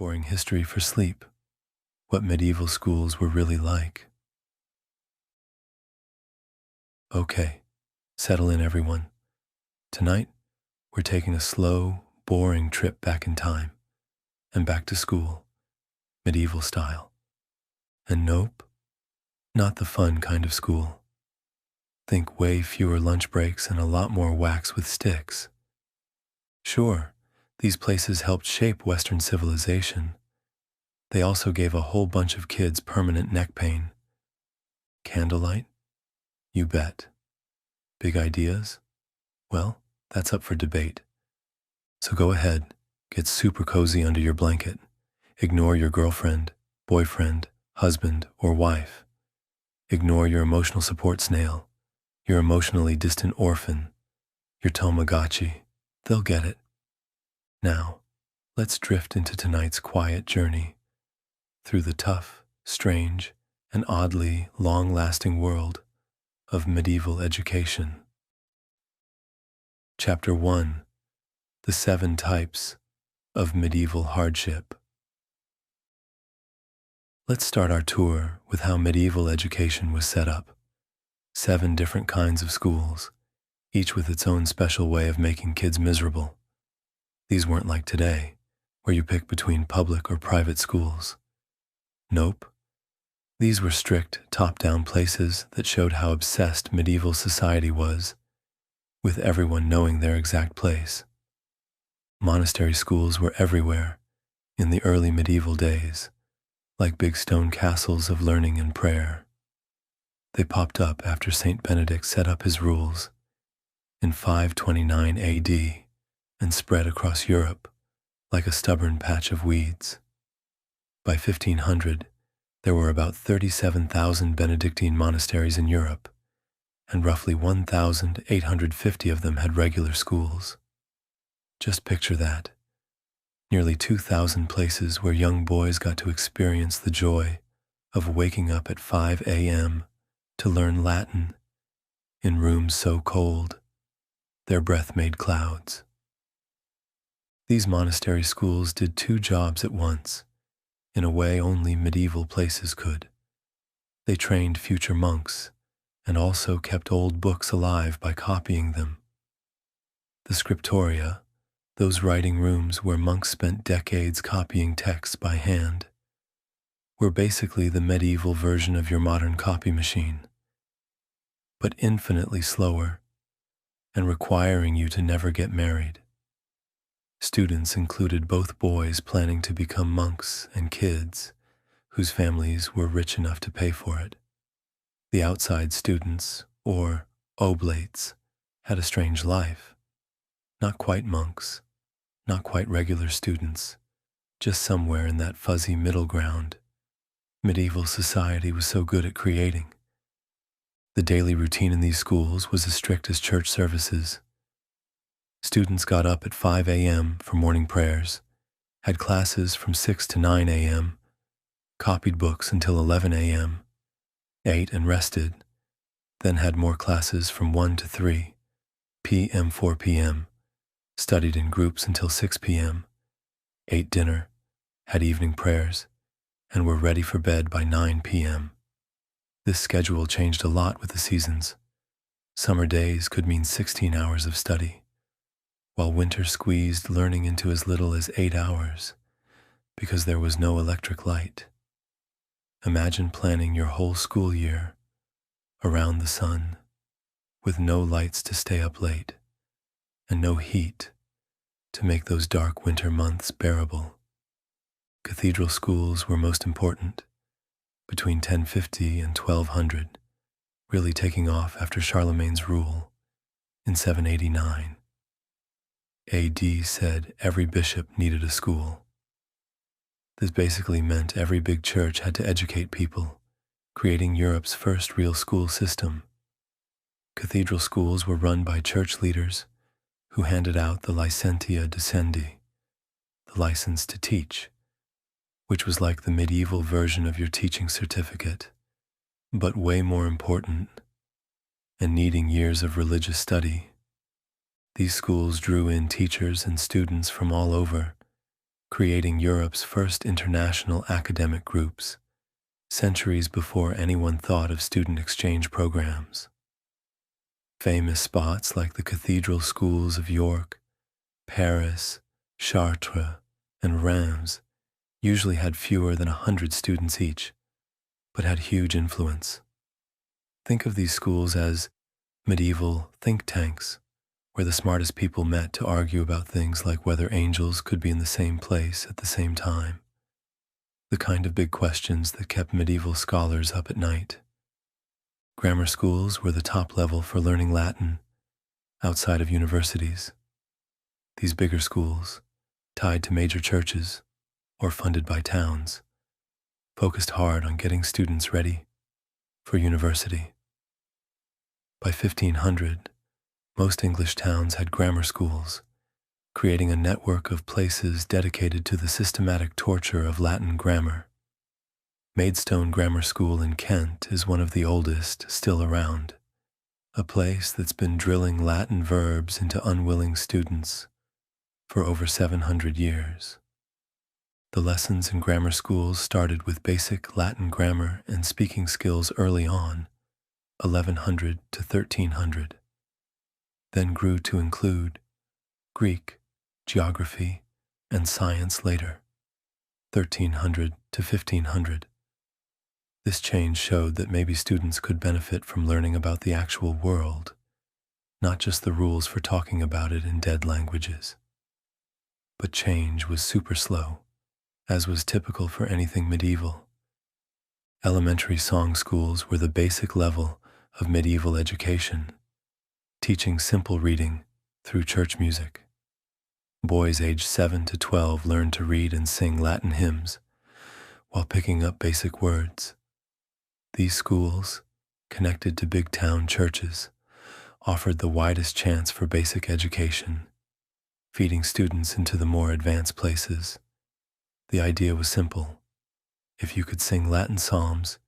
Boring history for sleep. What medieval schools were really like. Okay, settle in everyone. Tonight, we're taking a slow, boring trip back in time and back to school, medieval style. And nope, not the fun kind of school. Think way fewer lunch breaks and a lot more whacks with sticks. Sure, these places helped shape Western civilization. They also gave a whole bunch of kids permanent neck pain. Candlelight? You bet. Big ideas? Well, that's up for debate. So go ahead, get super cozy under your blanket. Ignore your girlfriend, boyfriend, husband, or wife. Ignore your emotional support snail, your emotionally distant orphan, your Tamagotchi. They'll get it. Now, let's drift into tonight's quiet journey through the tough, strange, and oddly long-lasting world of medieval education. Chapter 1: The 7 Types of Medieval Hardship. Let's start our tour with how medieval education was set up. 7 different kinds of schools, each with its own special way of making kids miserable. These weren't like today, where you pick between public or private schools. Nope. These were strict, top-down places that showed how obsessed medieval society was, with everyone knowing their exact place. Monastery schools were everywhere in the early medieval days, like big stone castles of learning and prayer. They popped up after Saint Benedict set up his rules in 529 AD and spread across Europe like a stubborn patch of weeds. By 1500, there were about 37,000 Benedictine monasteries in Europe, and roughly 1,850 of them had regular schools. Just picture that. Nearly 2,000 places where young boys got to experience the joy of waking up at 5 a.m. to learn Latin in rooms so cold, their breath made clouds. These monastery schools did 2 jobs at once, in a way only medieval places could. They trained future monks and also kept old books alive by copying them. The scriptoria, those writing rooms where monks spent decades copying texts by hand, were basically the medieval version of your modern copy machine, but infinitely slower and requiring you to never get married. Students included both boys planning to become monks and kids whose families were rich enough to pay for it. The outside students, or oblates, had a strange life. Not quite monks, not quite regular students, just somewhere in that fuzzy middle ground medieval society was so good at creating. The daily routine in these schools was as strict as church services. Students got up at 5 a.m. for morning prayers, had classes from 6 to 9 a.m., copied books until 11 a.m., ate and rested, then had more classes from 1 to 3, p.m. 4 p.m., studied in groups until 6 p.m., ate dinner, had evening prayers, and were ready for bed by 9 p.m. This schedule changed a lot with the seasons. Summer days could mean 16 hours of study, while winter squeezed learning into as little as 8 hours, because there was no electric light. Imagine planning your whole school year around the sun, with no lights to stay up late, and no heat to make those dark winter months bearable. Cathedral schools were most important, between 1050 and 1200, really taking off after Charlemagne's rule in 789. AD said every bishop needed a school. This basically meant every big church had to educate people, creating Europe's first real school system. Cathedral schools were run by church leaders who handed out the licentia dicendi, the license to teach, which was like the medieval version of your teaching certificate, but way more important and needing years of religious study. These schools drew in teachers and students from all over, creating Europe's first international academic groups, centuries before anyone thought of student exchange programs. Famous spots like the cathedral schools of York, Paris, Chartres, and Reims usually had fewer than 100 students each, but had huge influence. Think of these schools as medieval think tanks, where the smartest people met to argue about things like whether angels could be in the same place at the same time, the kind of big questions that kept medieval scholars up at night. Grammar schools were the top level for learning Latin outside of universities. These bigger schools, tied to major churches or funded by towns, focused hard on getting students ready for university. By 1500, most English towns had grammar schools, creating a network of places dedicated to the systematic torture of Latin grammar. Maidstone Grammar School in Kent is one of the oldest still around, a place that's been drilling Latin verbs into unwilling students for over 700 years. The lessons in grammar schools started with basic Latin grammar and speaking skills early on, 1100 to 1300, then grew to include Greek, geography, and science later, 1300 to 1500. This change showed that maybe students could benefit from learning about the actual world, not just the rules for talking about it in dead languages. But change was super slow, as was typical for anything medieval. Elementary song schools were the basic level of medieval education, teaching simple reading through church music. Boys aged 7 to 12 learned to read and sing Latin hymns while picking up basic words. These schools, connected to big town churches, offered the widest chance for basic education, feeding students into the more advanced places. The idea was simple. If you could sing Latin psalms,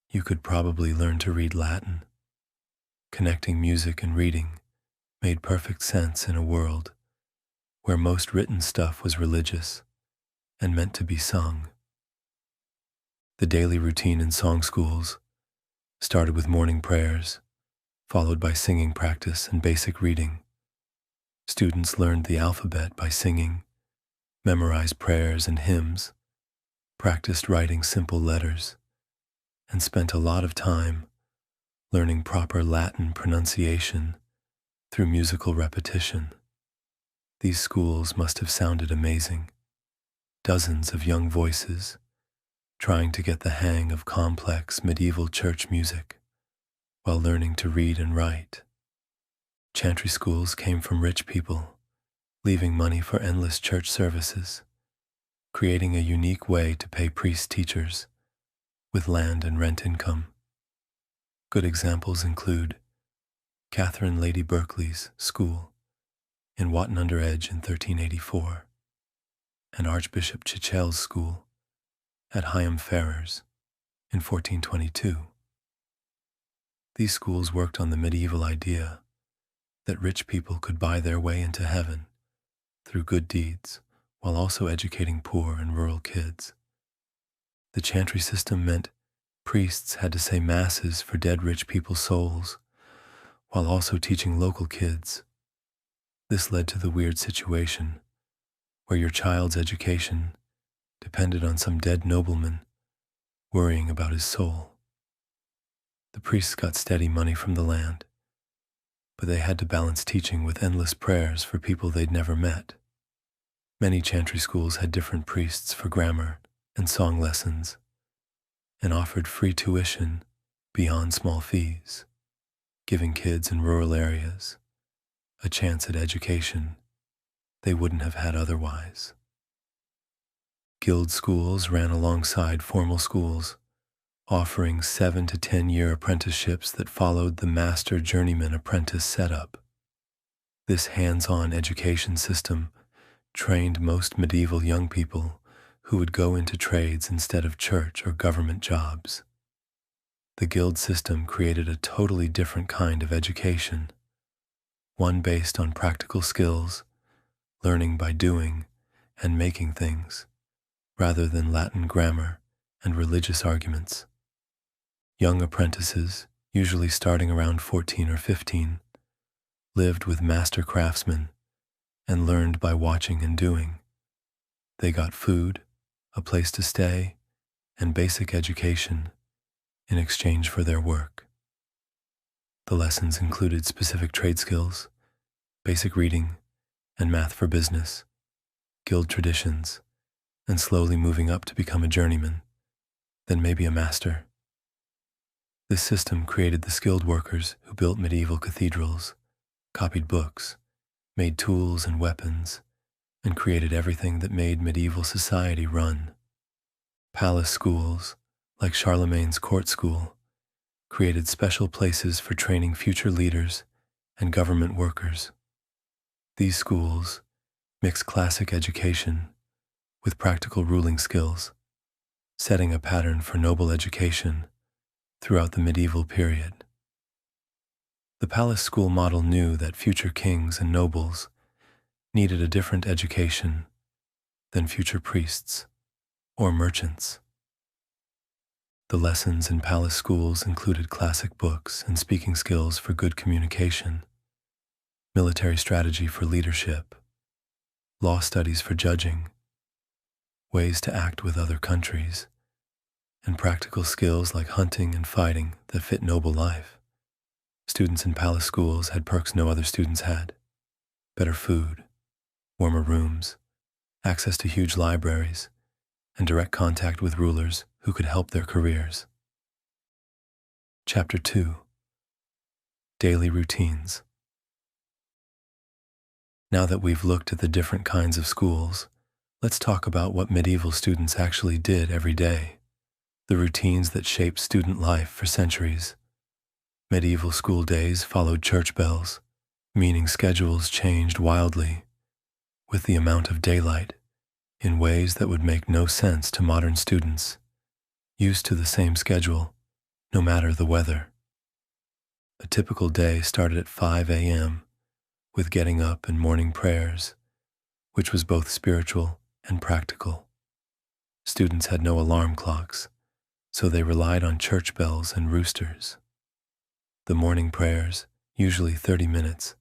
you could probably learn to read Latin. Connecting music and reading made perfect sense in a world where most written stuff was religious and meant to be sung. The daily routine in song schools started with morning prayers, followed by singing practice and basic reading. Students learned the alphabet by singing, memorized prayers and hymns, practiced writing simple letters, and spent a lot of time learning proper Latin pronunciation through musical repetition. These schools must have sounded amazing. Dozens of young voices trying to get the hang of complex medieval church music while learning to read and write. Chantry schools came from rich people, leaving money for endless church services, creating a unique way to pay priest-teachers with land and rent income. Good examples include Catherine Lady Berkeley's school in Watton-under-Edge in 1384, and Archbishop Chichel's school at Higham Ferrers in 1422. These schools worked on the medieval idea that rich people could buy their way into heaven through good deeds while also educating poor and rural kids. The chantry system meant priests had to say masses for dead rich people's souls while also teaching local kids. This led to the weird situation where your child's education depended on some dead nobleman worrying about his soul. The priests got steady money from the land, but they had to balance teaching with endless prayers for people they'd never met. Many chantry schools had different priests for grammar and song lessons, and offered free tuition beyond small fees, giving kids in rural areas a chance at education they wouldn't have had otherwise. Guild schools ran alongside formal schools, offering 7 to 10-year apprenticeships that followed the master journeyman apprentice setup. This hands-on education system trained most medieval young people who would go into trades instead of church or government jobs. The guild system created a totally different kind of education, one based on practical skills, learning by doing, and making things, rather than Latin grammar and religious arguments. Young apprentices, usually starting around 14 or 15, lived with master craftsmen and learned by watching and doing. They got food, a place to stay, and basic education in exchange for their work. The lessons included specific trade skills, basic reading, and math for business, guild traditions, and slowly moving up to become a journeyman, then maybe a master. This system created the skilled workers who built medieval cathedrals, copied books, made tools and weapons, and created everything that made medieval society run. Palace schools, like Charlemagne's court school, created special places for training future leaders and government workers. These schools mix classic education with practical ruling skills, setting a pattern for noble education throughout the medieval period. The palace school model knew that future kings and nobles needed a different education than future priests or merchants. The lessons in palace schools included classic books and speaking skills for good communication, military strategy for leadership, law studies for judging, ways to act with other countries, and practical skills like hunting and fighting that fit noble life. Students in palace schools had perks no other students had: better food, warmer rooms, access to huge libraries, and direct contact with rulers who could help their careers. Chapter 2: Daily Routines. Now that we've looked at the different kinds of schools, let's talk about what medieval students actually did every day, the routines that shaped student life for centuries. Medieval school days followed church bells, meaning schedules changed wildly with the amount of daylight in ways that would make no sense to modern students, used to the same schedule, no matter the weather. A typical day started at 5 a.m. with getting up and morning prayers, which was both spiritual and practical. Students had no alarm clocks, so they relied on church bells and roosters. The morning prayers, usually 30 minutes,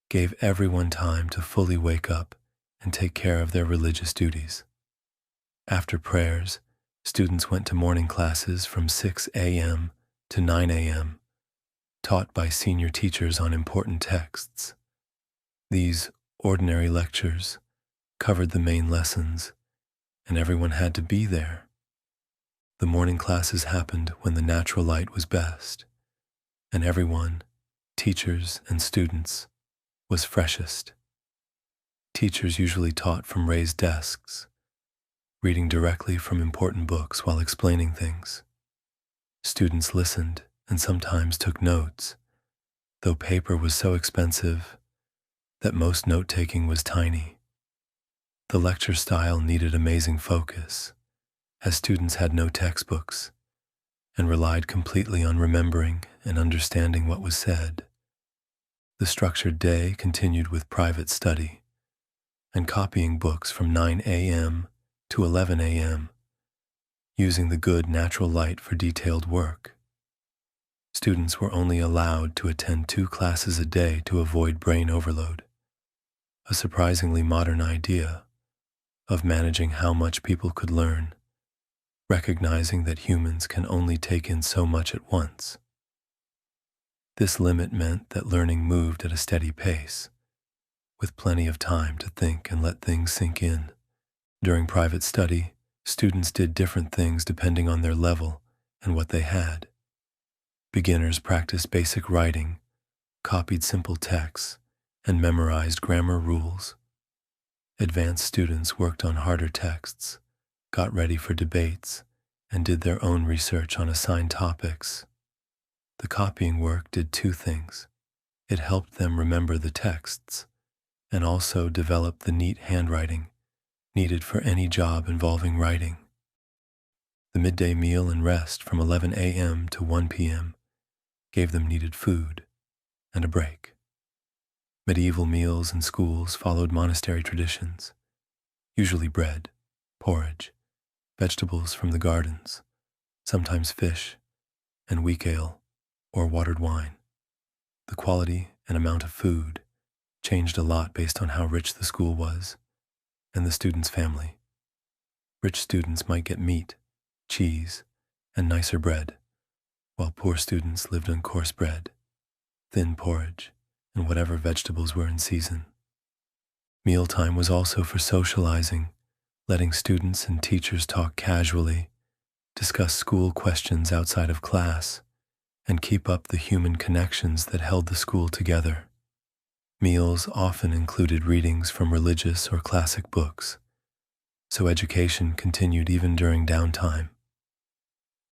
gave everyone time to fully wake up and take care of their religious duties. After prayers, students went to morning classes from 6 a.m. to 9 a.m., taught by senior teachers on important texts. These ordinary lectures covered the main lessons, and everyone had to be there. The morning classes happened when the natural light was best, and everyone, teachers and students, was freshest. Teachers usually taught from raised desks, reading directly from important books while explaining things. Students listened and sometimes took notes, though paper was so expensive that most note-taking was tiny. The lecture style needed amazing focus, as students had no textbooks and relied completely on remembering and understanding what was said. The structured day continued with private study and copying books from 9 a.m. to 11 a.m., using the good natural light for detailed work. Students were only allowed to attend 2 classes a day to avoid brain overload, a surprisingly modern idea of managing how much people could learn, recognizing that humans can only take in so much at once. This limit meant that learning moved at a steady pace, with plenty of time to think and let things sink in. During private study, students did different things depending on their level and what they had. Beginners practiced basic writing, copied simple texts, and memorized grammar rules. Advanced students worked on harder texts, got ready for debates, and did their own research on assigned topics. The copying work did 2 things. It helped them remember the texts and also develop the neat handwriting needed for any job involving writing. The midday meal and rest from 11 a.m. to 1 p.m. gave them needed food and a break. Medieval meals and schools followed monastery traditions. usually bread, porridge, vegetables from the gardens, sometimes fish, and weak ale or watered wine. The quality and amount of food changed a lot based on how rich the school was and the student's family. Rich students might get meat, cheese, and nicer bread, while poor students lived on coarse bread, thin porridge, and whatever vegetables were in season. Mealtime was also for socializing, letting students and teachers talk casually, discuss school questions outside of class, and keep up the human connections that held the school together. Meals often included readings from religious or classic books, so education continued even during downtime.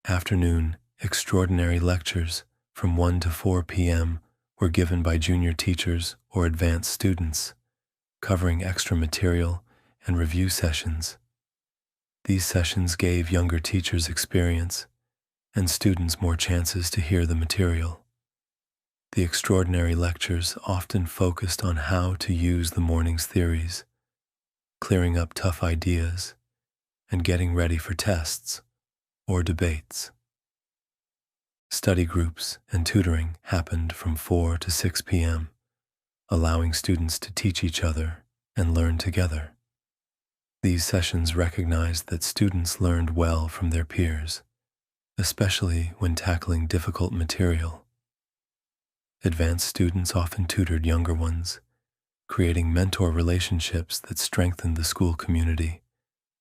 Afternoon, extraordinary lectures from 1 to 4 p.m. were given by junior teachers or advanced students, covering extra material and review sessions. These sessions gave younger teachers experience and students more chances to hear the material. The extraordinary lectures often focused on how to use the morning's theories, clearing up tough ideas, and getting ready for tests or debates. Study groups and tutoring happened from 4 to 6 p.m., allowing students to teach each other and learn together. These sessions recognized that students learned well from their peers, especially when tackling difficult material. Advanced students often tutored younger ones, creating mentor relationships that strengthened the school community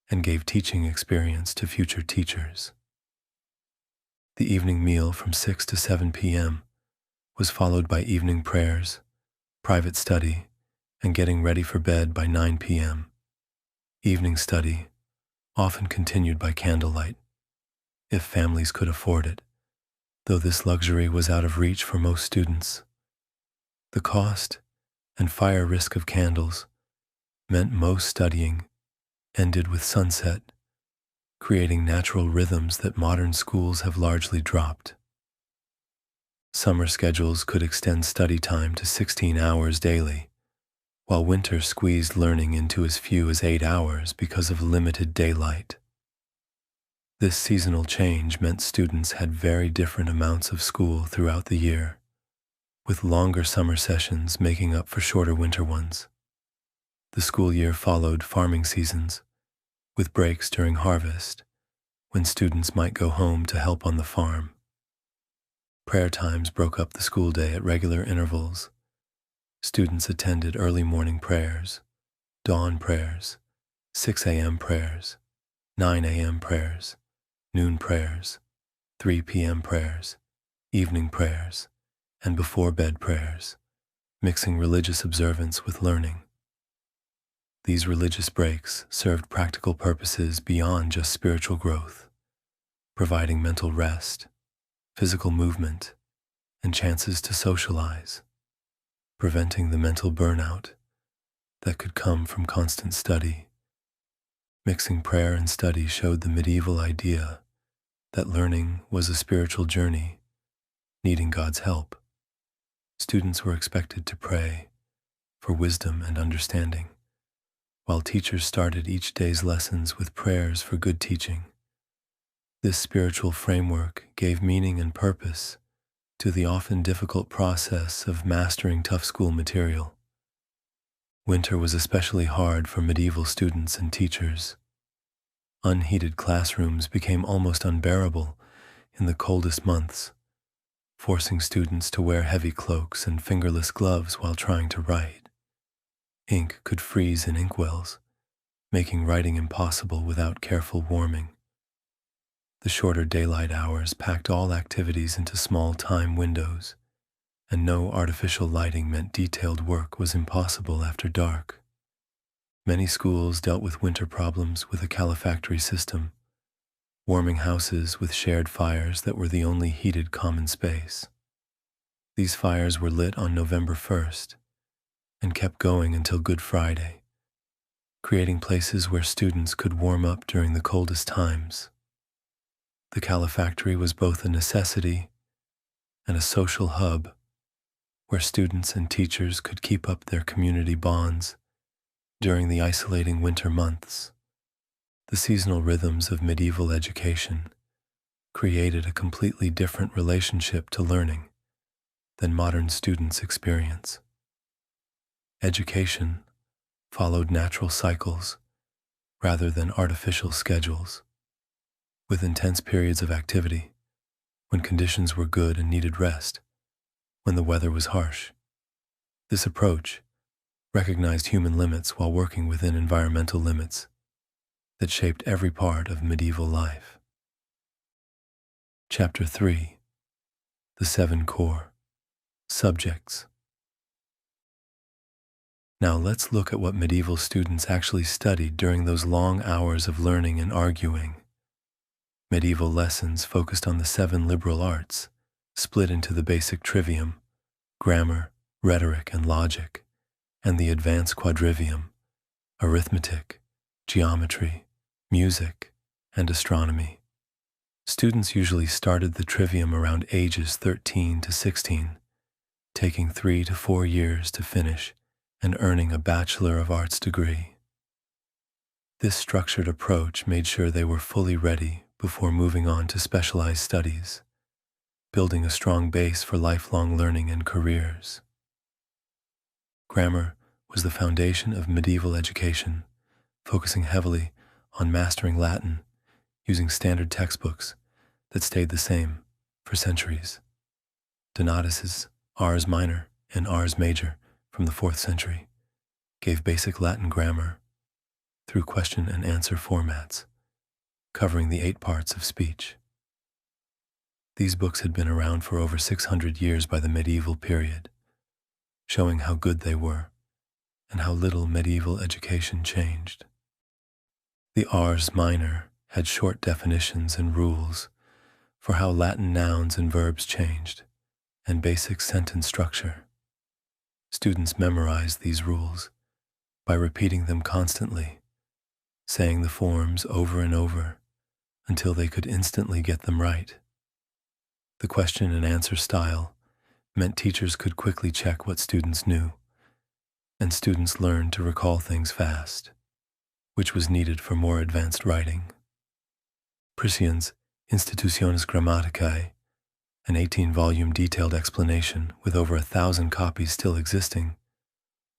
and gave teaching experience to future teachers. The evening meal from 6 to 7 p.m. was followed by evening prayers, private study, and getting ready for bed by 9 p.m. Evening study often continued by candlelight, if families could afford it, though this luxury was out of reach for most students. The cost and fire risk of candles meant most studying ended with sunset, creating natural rhythms that modern schools have largely dropped. Summer schedules could extend study time to 16 hours daily, while winter squeezed learning into as few as 8 hours because of limited daylight. This seasonal change meant students had very different amounts of school throughout the year, with longer summer sessions making up for shorter winter ones. The school year followed farming seasons, with breaks during harvest, when students might go home to help on the farm. Prayer times broke up the school day at regular intervals. Students attended early morning prayers, dawn prayers, 6 a.m. prayers, 9 a.m. prayers, noon prayers, 3 p.m. prayers, evening prayers, and before bed prayers, mixing religious observance with learning. These religious breaks served practical purposes beyond just spiritual growth, providing mental rest, physical movement, and chances to socialize, preventing the mental burnout that could come from constant study. Mixing prayer and study showed the medieval idea that learning was a spiritual journey, needing God's help. Students were expected to pray for wisdom and understanding, while teachers started each day's lessons with prayers for good teaching. This spiritual framework gave meaning and purpose to the often difficult process of mastering tough school material. Winter was especially hard for medieval students and teachers. Unheated classrooms became almost unbearable in the coldest months, forcing students to wear heavy cloaks and fingerless gloves while trying to write. Ink could freeze in inkwells, making writing impossible without careful warming. The shorter daylight hours packed all activities into small time windows, and no artificial lighting meant detailed work was impossible after dark. Many schools dealt with winter problems with a calefactory system, warming houses with shared fires that were the only heated common space. These fires were lit on November 1st and kept going until Good Friday, creating places where students could warm up during the coldest times. The calefactory was both a necessity and a social hub where students and teachers could keep up their community bonds During the isolating winter months, the seasonal rhythms of medieval education created a completely different relationship to learning than modern students experience. Education followed natural cycles rather than artificial schedules, with intense periods of activity when conditions were good and needed rest when the weather was harsh. This approach recognized human limits while working within environmental limits that shaped every part of medieval life. Chapter 3: The 7 Core Subjects. Now let's look at what medieval students actually studied during those long hours of learning and arguing. Medieval lessons focused on the 7 liberal arts, split into the basic trivium, grammar, rhetoric, and logic, and the advanced quadrivium, arithmetic, geometry, music, and astronomy. Students usually started the trivium around ages 13 to 16, taking 3 to 4 years to finish and earning a Bachelor of Arts degree. This structured approach made sure they were fully ready before moving on to specialized studies, building a strong base for lifelong learning and careers. Grammar was the foundation of medieval education, focusing heavily on mastering Latin using standard textbooks that stayed the same for centuries. Donatus's Ars Minor and Ars Major from the 4th century gave basic Latin grammar through question and answer formats, covering the 8 parts of speech. These books had been around for over 600 years by the medieval period, showing how good they were and how little medieval education changed. The Ars Minor had short definitions and rules for how Latin nouns and verbs changed, and basic sentence structure. Students memorized these rules by repeating them constantly, saying the forms over and over until they could instantly get them right. The question and answer style meant teachers could quickly check what students knew, and students learned to recall things fast, which was needed for more advanced writing. Priscian's Institutiones Grammaticae, an 18-volume detailed explanation with over 1,000 copies still existing,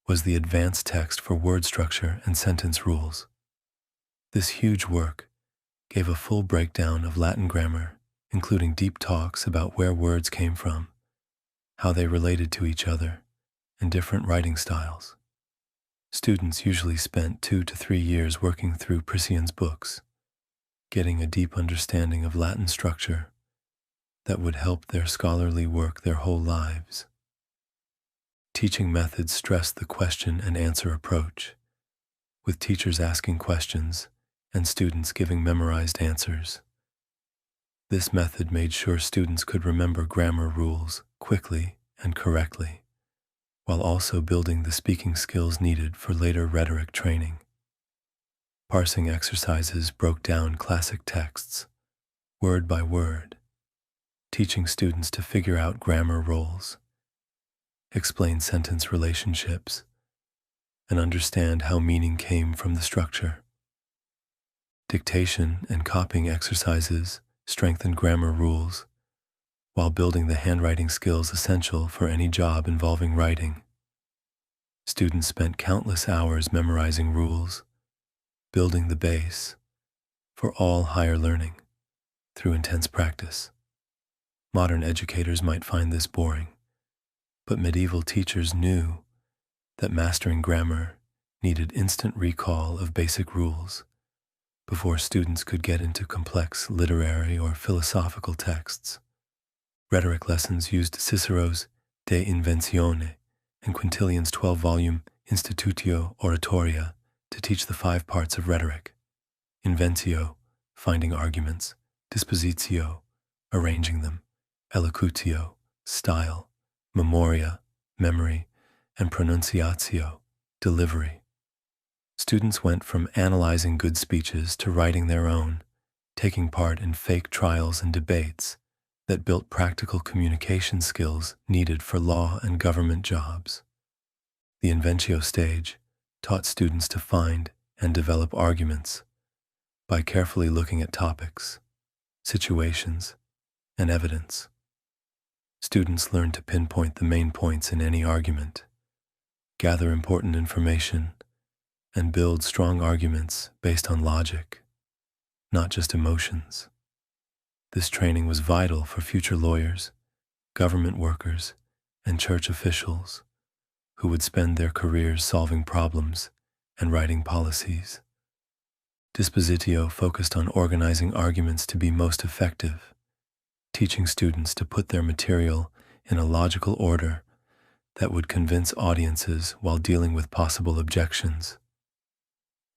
was the advanced text for word structure and sentence rules. This huge work gave a full breakdown of Latin grammar, including deep talks about where words came from, how they related to each other, and different writing styles. Students usually spent 2 to 3 years working through Priscian's books, getting a deep understanding of Latin structure that would help their scholarly work their whole lives. Teaching methods stressed the question and answer approach, with teachers asking questions and students giving memorized answers. This method made sure students could remember grammar rules quickly and correctly, while also building the speaking skills needed for later rhetoric training. Parsing exercises broke down classic texts, word by word, teaching students to figure out grammar roles, explain sentence relationships, and understand how meaning came from the structure. Dictation and copying exercises strengthened grammar rules, while building the handwriting skills essential for any job involving writing. Students spent countless hours memorizing rules, building the base for all higher learning through intense practice. Modern educators might find this boring, but medieval teachers knew that mastering grammar needed instant recall of basic rules before students could get into complex literary or philosophical texts. Rhetoric lessons used Cicero's De Inventione and Quintilian's 12-volume Institutio Oratoria to teach the 5 parts of rhetoric: inventio, finding arguments; dispositio, arranging them; elocutio, style; memoria, memory; and pronunciatio, delivery. Students went from analyzing good speeches to writing their own, taking part in fake trials and debates that built practical communication skills needed for law and government jobs. The inventio stage taught students to find and develop arguments by carefully looking at topics, situations, and evidence. Students learn to pinpoint the main points in any argument, gather important information, and build strong arguments based on logic, not just emotions. This training was vital for future lawyers, government workers, and church officials who would spend their careers solving problems and writing policies. Dispositio focused on organizing arguments to be most effective, teaching students to put their material in a logical order that would convince audiences while dealing with possible objections.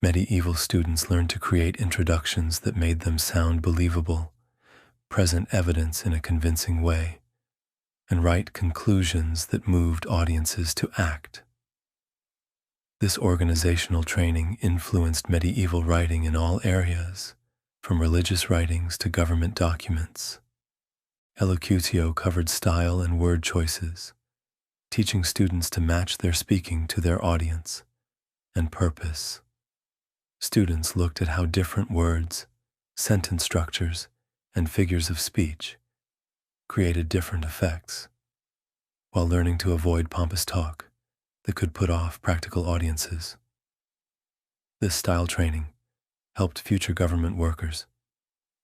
Medieval students learned to create introductions that made them sound believable, present evidence in a convincing way, and write conclusions that moved audiences to act. This organizational training influenced medieval writing in all areas, from religious writings to government documents. Elocutio covered style and word choices, teaching students to match their speaking to their audience and purpose. Students looked at how different words, sentence structures, and figures of speech created different effects, while learning to avoid pompous talk that could put off practical audiences. This style training helped future government workers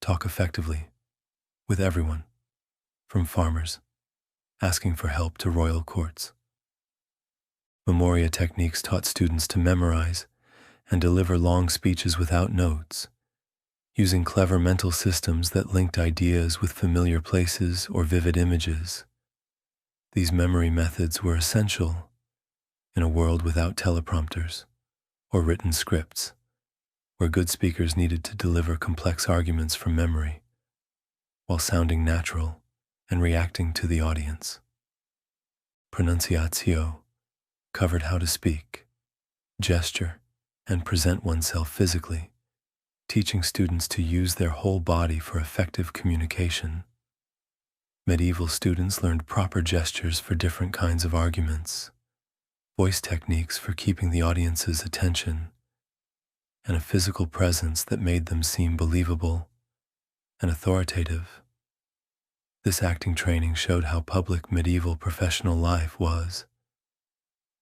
talk effectively with everyone, from farmers asking for help to royal courts. Memoria techniques taught students to memorize and deliver long speeches without notes, using clever mental systems that linked ideas with familiar places or vivid images. These memory methods were essential in a world without teleprompters or written scripts, where good speakers needed to deliver complex arguments from memory while sounding natural and reacting to the audience. Pronunciatio covered how to speak, gesture, and present oneself physically, teaching students to use their whole body for effective communication. Medieval students learned proper gestures for different kinds of arguments, voice techniques for keeping the audience's attention, and a physical presence that made them seem believable and authoritative. This acting training showed how public medieval professional life was,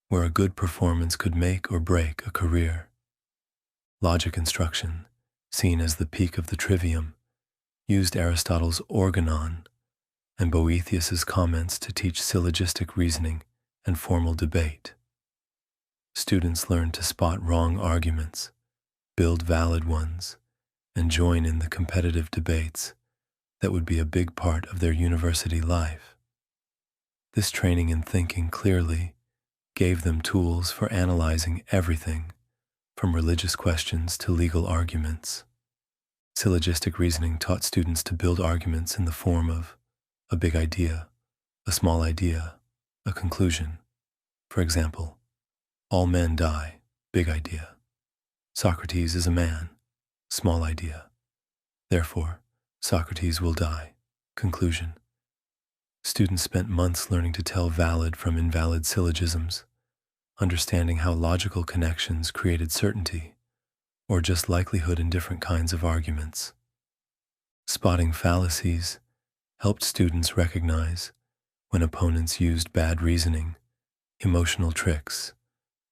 where a good performance could make or break a career. Logic instruction, seen as the peak of the trivium, used Aristotle's organon and Boethius's comments to teach syllogistic reasoning and formal debate. Students learned to spot wrong arguments, build valid ones, and join in the competitive debates that would be a big part of their university life. This training in thinking clearly gave them tools for analyzing everything, from religious questions to legal arguments. Syllogistic reasoning taught students to build arguments in the form of a big idea, a small idea, a conclusion. For example, all men die, big idea. Socrates is a man, small idea. Therefore, Socrates will die, conclusion. Students spent months learning to tell valid from invalid syllogisms, understanding how logical connections created certainty or just likelihood in different kinds of arguments. Spotting fallacies helped students recognize when opponents used bad reasoning, emotional tricks,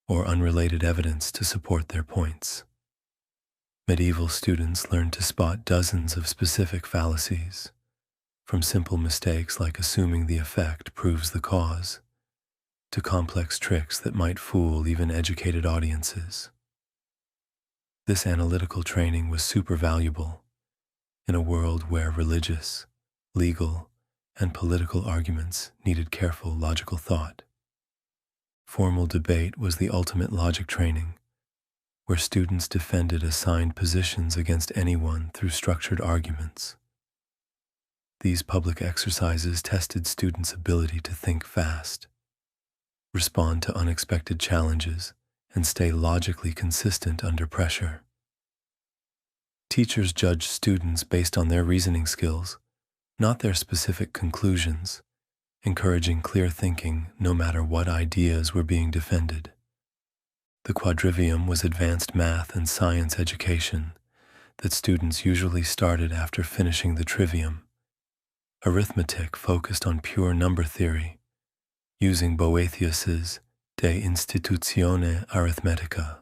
or unrelated evidence to support their points. Medieval students learned to spot dozens of specific fallacies, from simple mistakes like assuming the effect proves the cause, to complex tricks that might fool even educated audiences. This analytical training was super valuable in a world where religious, legal, and political arguments needed careful logical thought. Formal debate was the ultimate logic training, where students defended assigned positions against anyone through structured arguments. These public exercises tested students' ability to think fast, respond to unexpected challenges, and stay logically consistent under pressure. Teachers judged students based on their reasoning skills, not their specific conclusions, encouraging clear thinking no matter what ideas were being defended. The quadrivium was advanced math and science education that students usually started after finishing the trivium. Arithmetic focused on pure number theory, using Boethius's De Institutione Arithmetica,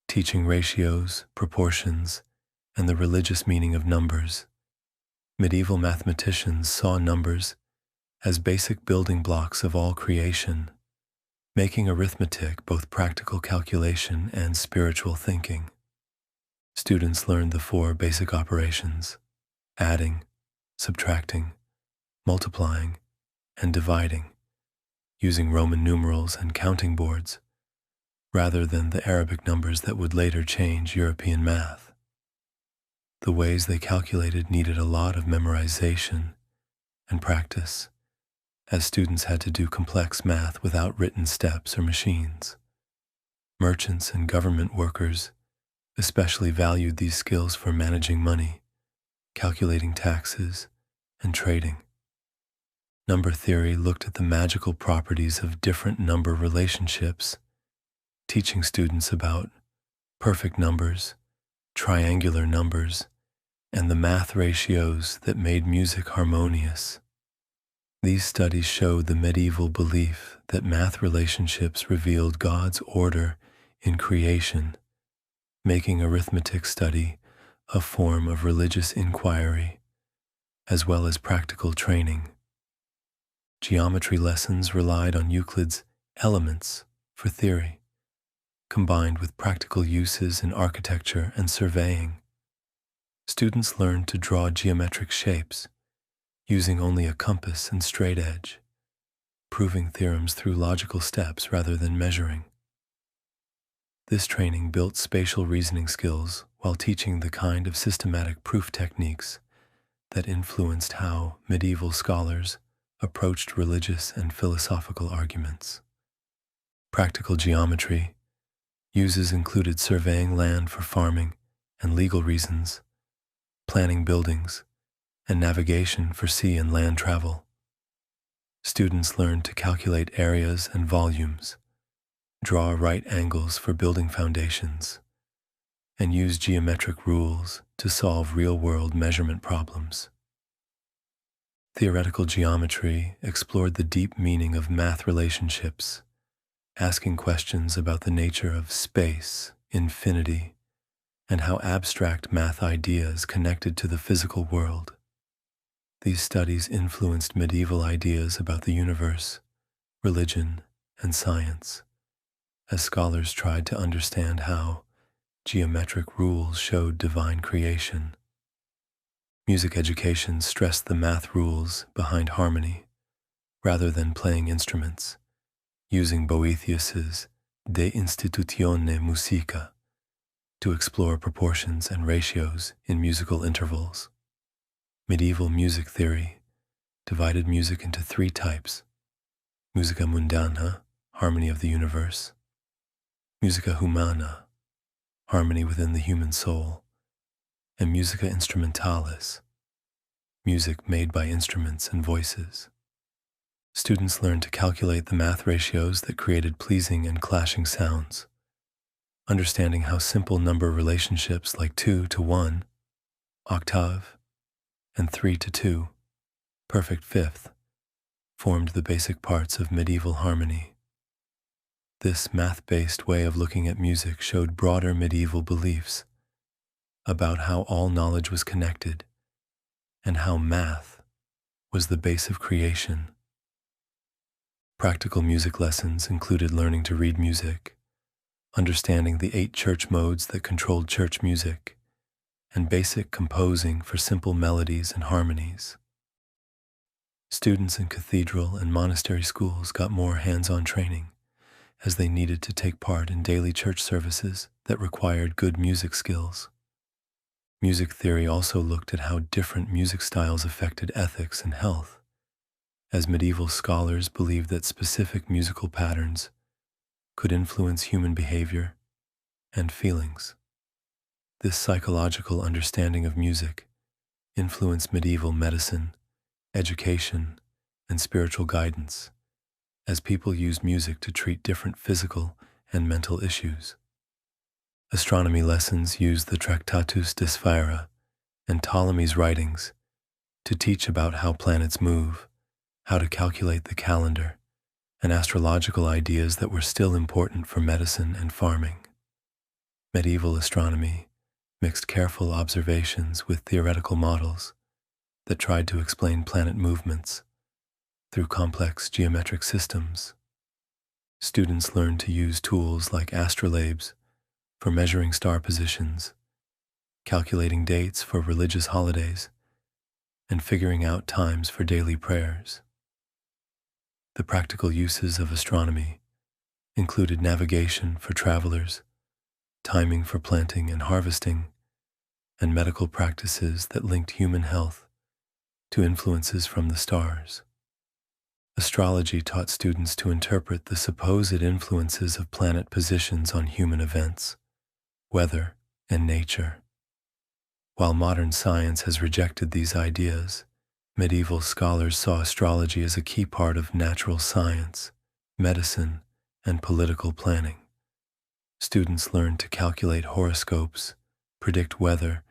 teaching ratios, proportions, and the religious meaning of numbers. Medieval mathematicians saw numbers as basic building blocks of all creation, making arithmetic both practical calculation and spiritual thinking. Students learned the four basic operations: adding, subtracting, multiplying, and dividing, using Roman numerals and counting boards, rather than the Arabic numbers that would later change European math. The ways they calculated needed a lot of memorization and practice, as students had to do complex math without written steps or machines. Merchants and government workers especially valued these skills for managing money, calculating taxes, and trading. Number theory looked at the magical properties of different number relationships, teaching students about perfect numbers, triangular numbers, and the math ratios that made music harmonious. These studies showed the medieval belief that math relationships revealed God's order in creation, making arithmetic study a form of religious inquiry, as well as practical training. Geometry lessons relied on Euclid's Elements for theory, combined with practical uses in architecture and surveying. Students learned to draw geometric shapes, using only a compass and straight edge, proving theorems through logical steps rather than measuring. This training built spatial reasoning skills while teaching the kind of systematic proof techniques that influenced how medieval scholars approached religious and philosophical arguments. Practical geometry uses included surveying land for farming and legal reasons, planning buildings, and navigation for sea and land travel. Students learned to calculate areas and volumes, draw right angles for building foundations, and use geometric rules to solve real-world measurement problems. Theoretical geometry explored the deep meaning of math relationships, asking questions about the nature of space, infinity, and how abstract math ideas connected to the physical world. These studies influenced medieval ideas about the universe, religion, and science, as scholars tried to understand how geometric rules showed divine creation. Music education stressed the math rules behind harmony, rather than playing instruments, using Boethius's De Institutione Musica to explore proportions and ratios in musical intervals. Medieval music theory divided music into three types: musica mundana, harmony of the universe; musica humana, harmony within the human soul; and musica instrumentalis, music made by instruments and voices. Students learned to calculate the math ratios that created pleasing and clashing sounds, understanding how simple number relationships like 2 to 1, octave, and 3 to 2, perfect fifth, formed the basic parts of medieval harmony. This math-based way of looking at music showed broader medieval beliefs about how all knowledge was connected and how math was the base of creation. Practical music lessons included learning to read music, understanding the 8 church modes that controlled church music, and basic composing for simple melodies and harmonies. Students in cathedral and monastery schools got more hands-on training, as they needed to take part in daily church services that required good music skills. Music theory also looked at how different music styles affected ethics and health, as medieval scholars believed that specific musical patterns could influence human behavior and feelings. This psychological understanding of music influenced medieval medicine, education, and spiritual guidance, as people used music to treat different physical and mental issues. Astronomy lessons used the Tractatus de Sphæra and Ptolemy's writings to teach about how planets move, how to calculate the calendar, and astrological ideas that were still important for medicine and farming. Medieval astronomy mixed careful observations with theoretical models that tried to explain planet movements through complex geometric systems. Students learned to use tools like astrolabes for measuring star positions, calculating dates for religious holidays, and figuring out times for daily prayers. The practical uses of astronomy included navigation for travelers, timing for planting and harvesting, and medical practices that linked human health to influences from the stars. Astrology taught students to interpret the supposed influences of planet positions on human events, weather, and nature. While modern science has rejected these ideas, medieval scholars saw astrology as a key part of natural science, medicine, and political planning. Students learned to calculate horoscopes, predict weather,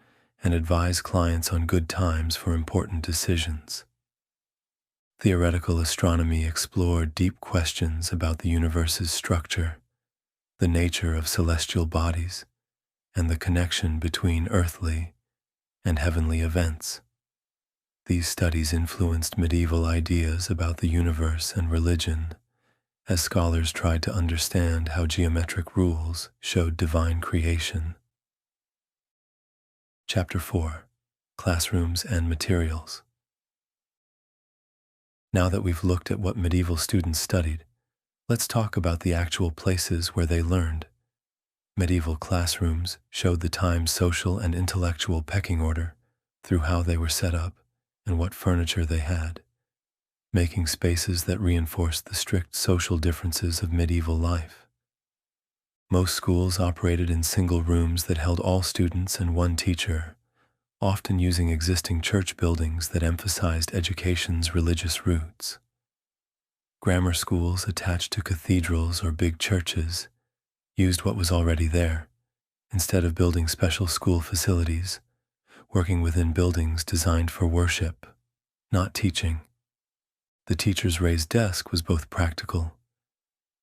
and advise clients on good times for important decisions. Theoretical astronomy explored deep questions about the universe's structure, the nature of celestial bodies, and the connection between earthly and heavenly events. These studies influenced medieval ideas about the universe and religion, as scholars tried to understand how geometric rules showed divine creation. Chapter 4: Classrooms and Materials. Now that we've looked at what medieval students studied, let's talk about the actual places where they learned. Medieval classrooms showed the time's social and intellectual pecking order through how they were set up and what furniture they had, making spaces that reinforced the strict social differences of medieval life. Most schools operated in single rooms that held all students and one teacher, often using existing church buildings that emphasized education's religious roots. Grammar schools attached to cathedrals or big churches used what was already there, instead of building special school facilities, working within buildings designed for worship, not teaching. The teacher's raised desk was both practical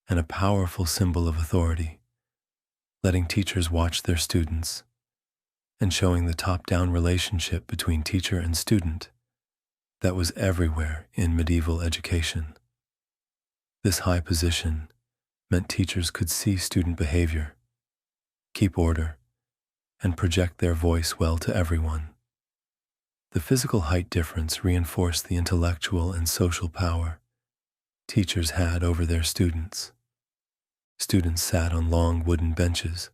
and a powerful symbol of authority, letting teachers watch their students and showing the top-down relationship between teacher and student that was everywhere in medieval education. This high position meant teachers could see student behavior, keep order, and project their voice well to everyone. The physical height difference reinforced the intellectual and social power teachers had over their students. Students sat on long wooden benches,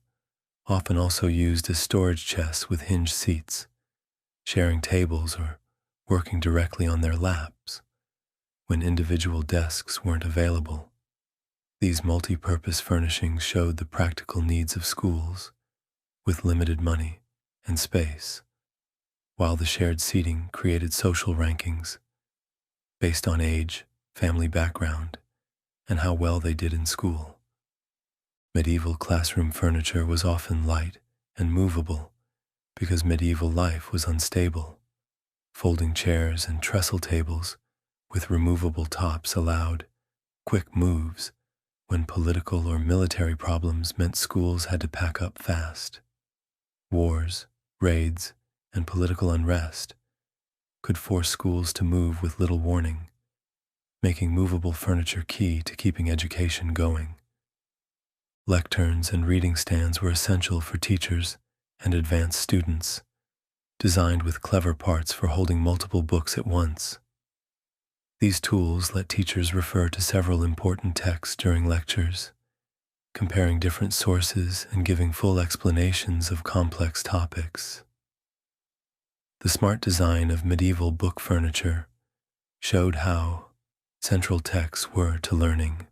often also used as storage chests with hinged seats, sharing tables or working directly on their laps when individual desks weren't available. These multi-purpose furnishings showed the practical needs of schools with limited money and space, while the shared seating created social rankings based on age, family background, and how well they did in school. Medieval classroom furniture was often light and movable because medieval life was unstable. Folding chairs and trestle tables with removable tops allowed quick moves when political or military problems meant schools had to pack up fast. Wars, raids, and political unrest could force schools to move with little warning, making movable furniture key to keeping education going. Lecterns and reading stands were essential for teachers and advanced students, designed with clever parts for holding multiple books at once. These tools let teachers refer to several important texts during lectures, comparing different sources and giving full explanations of complex topics. The smart design of medieval book furniture showed how central texts were to learning.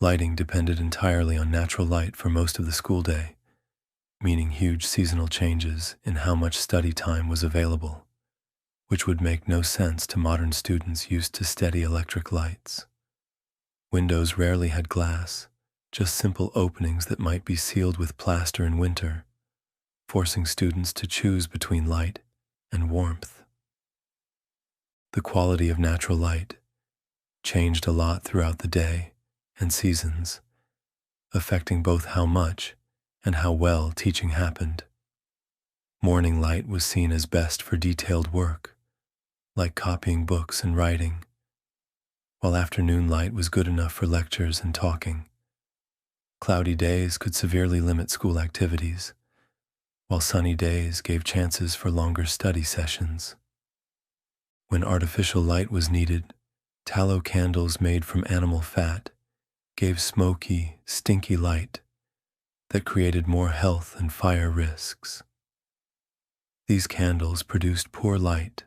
Lighting depended entirely on natural light for most of the school day, meaning huge seasonal changes in how much study time was available, which would make no sense to modern students used to steady electric lights. Windows rarely had glass, just simple openings that might be sealed with plaster in winter, forcing students to choose between light and warmth. The quality of natural light changed a lot throughout the day and seasons, affecting both how much and how well teaching happened. Morning light was seen as best for detailed work, like copying books and writing, while afternoon light was good enough for lectures and talking. Cloudy days could severely limit school activities, while sunny days gave chances for longer study sessions. When artificial light was needed, tallow candles made from animal fat gave smoky, stinky light that created more health and fire risks. These candles produced poor light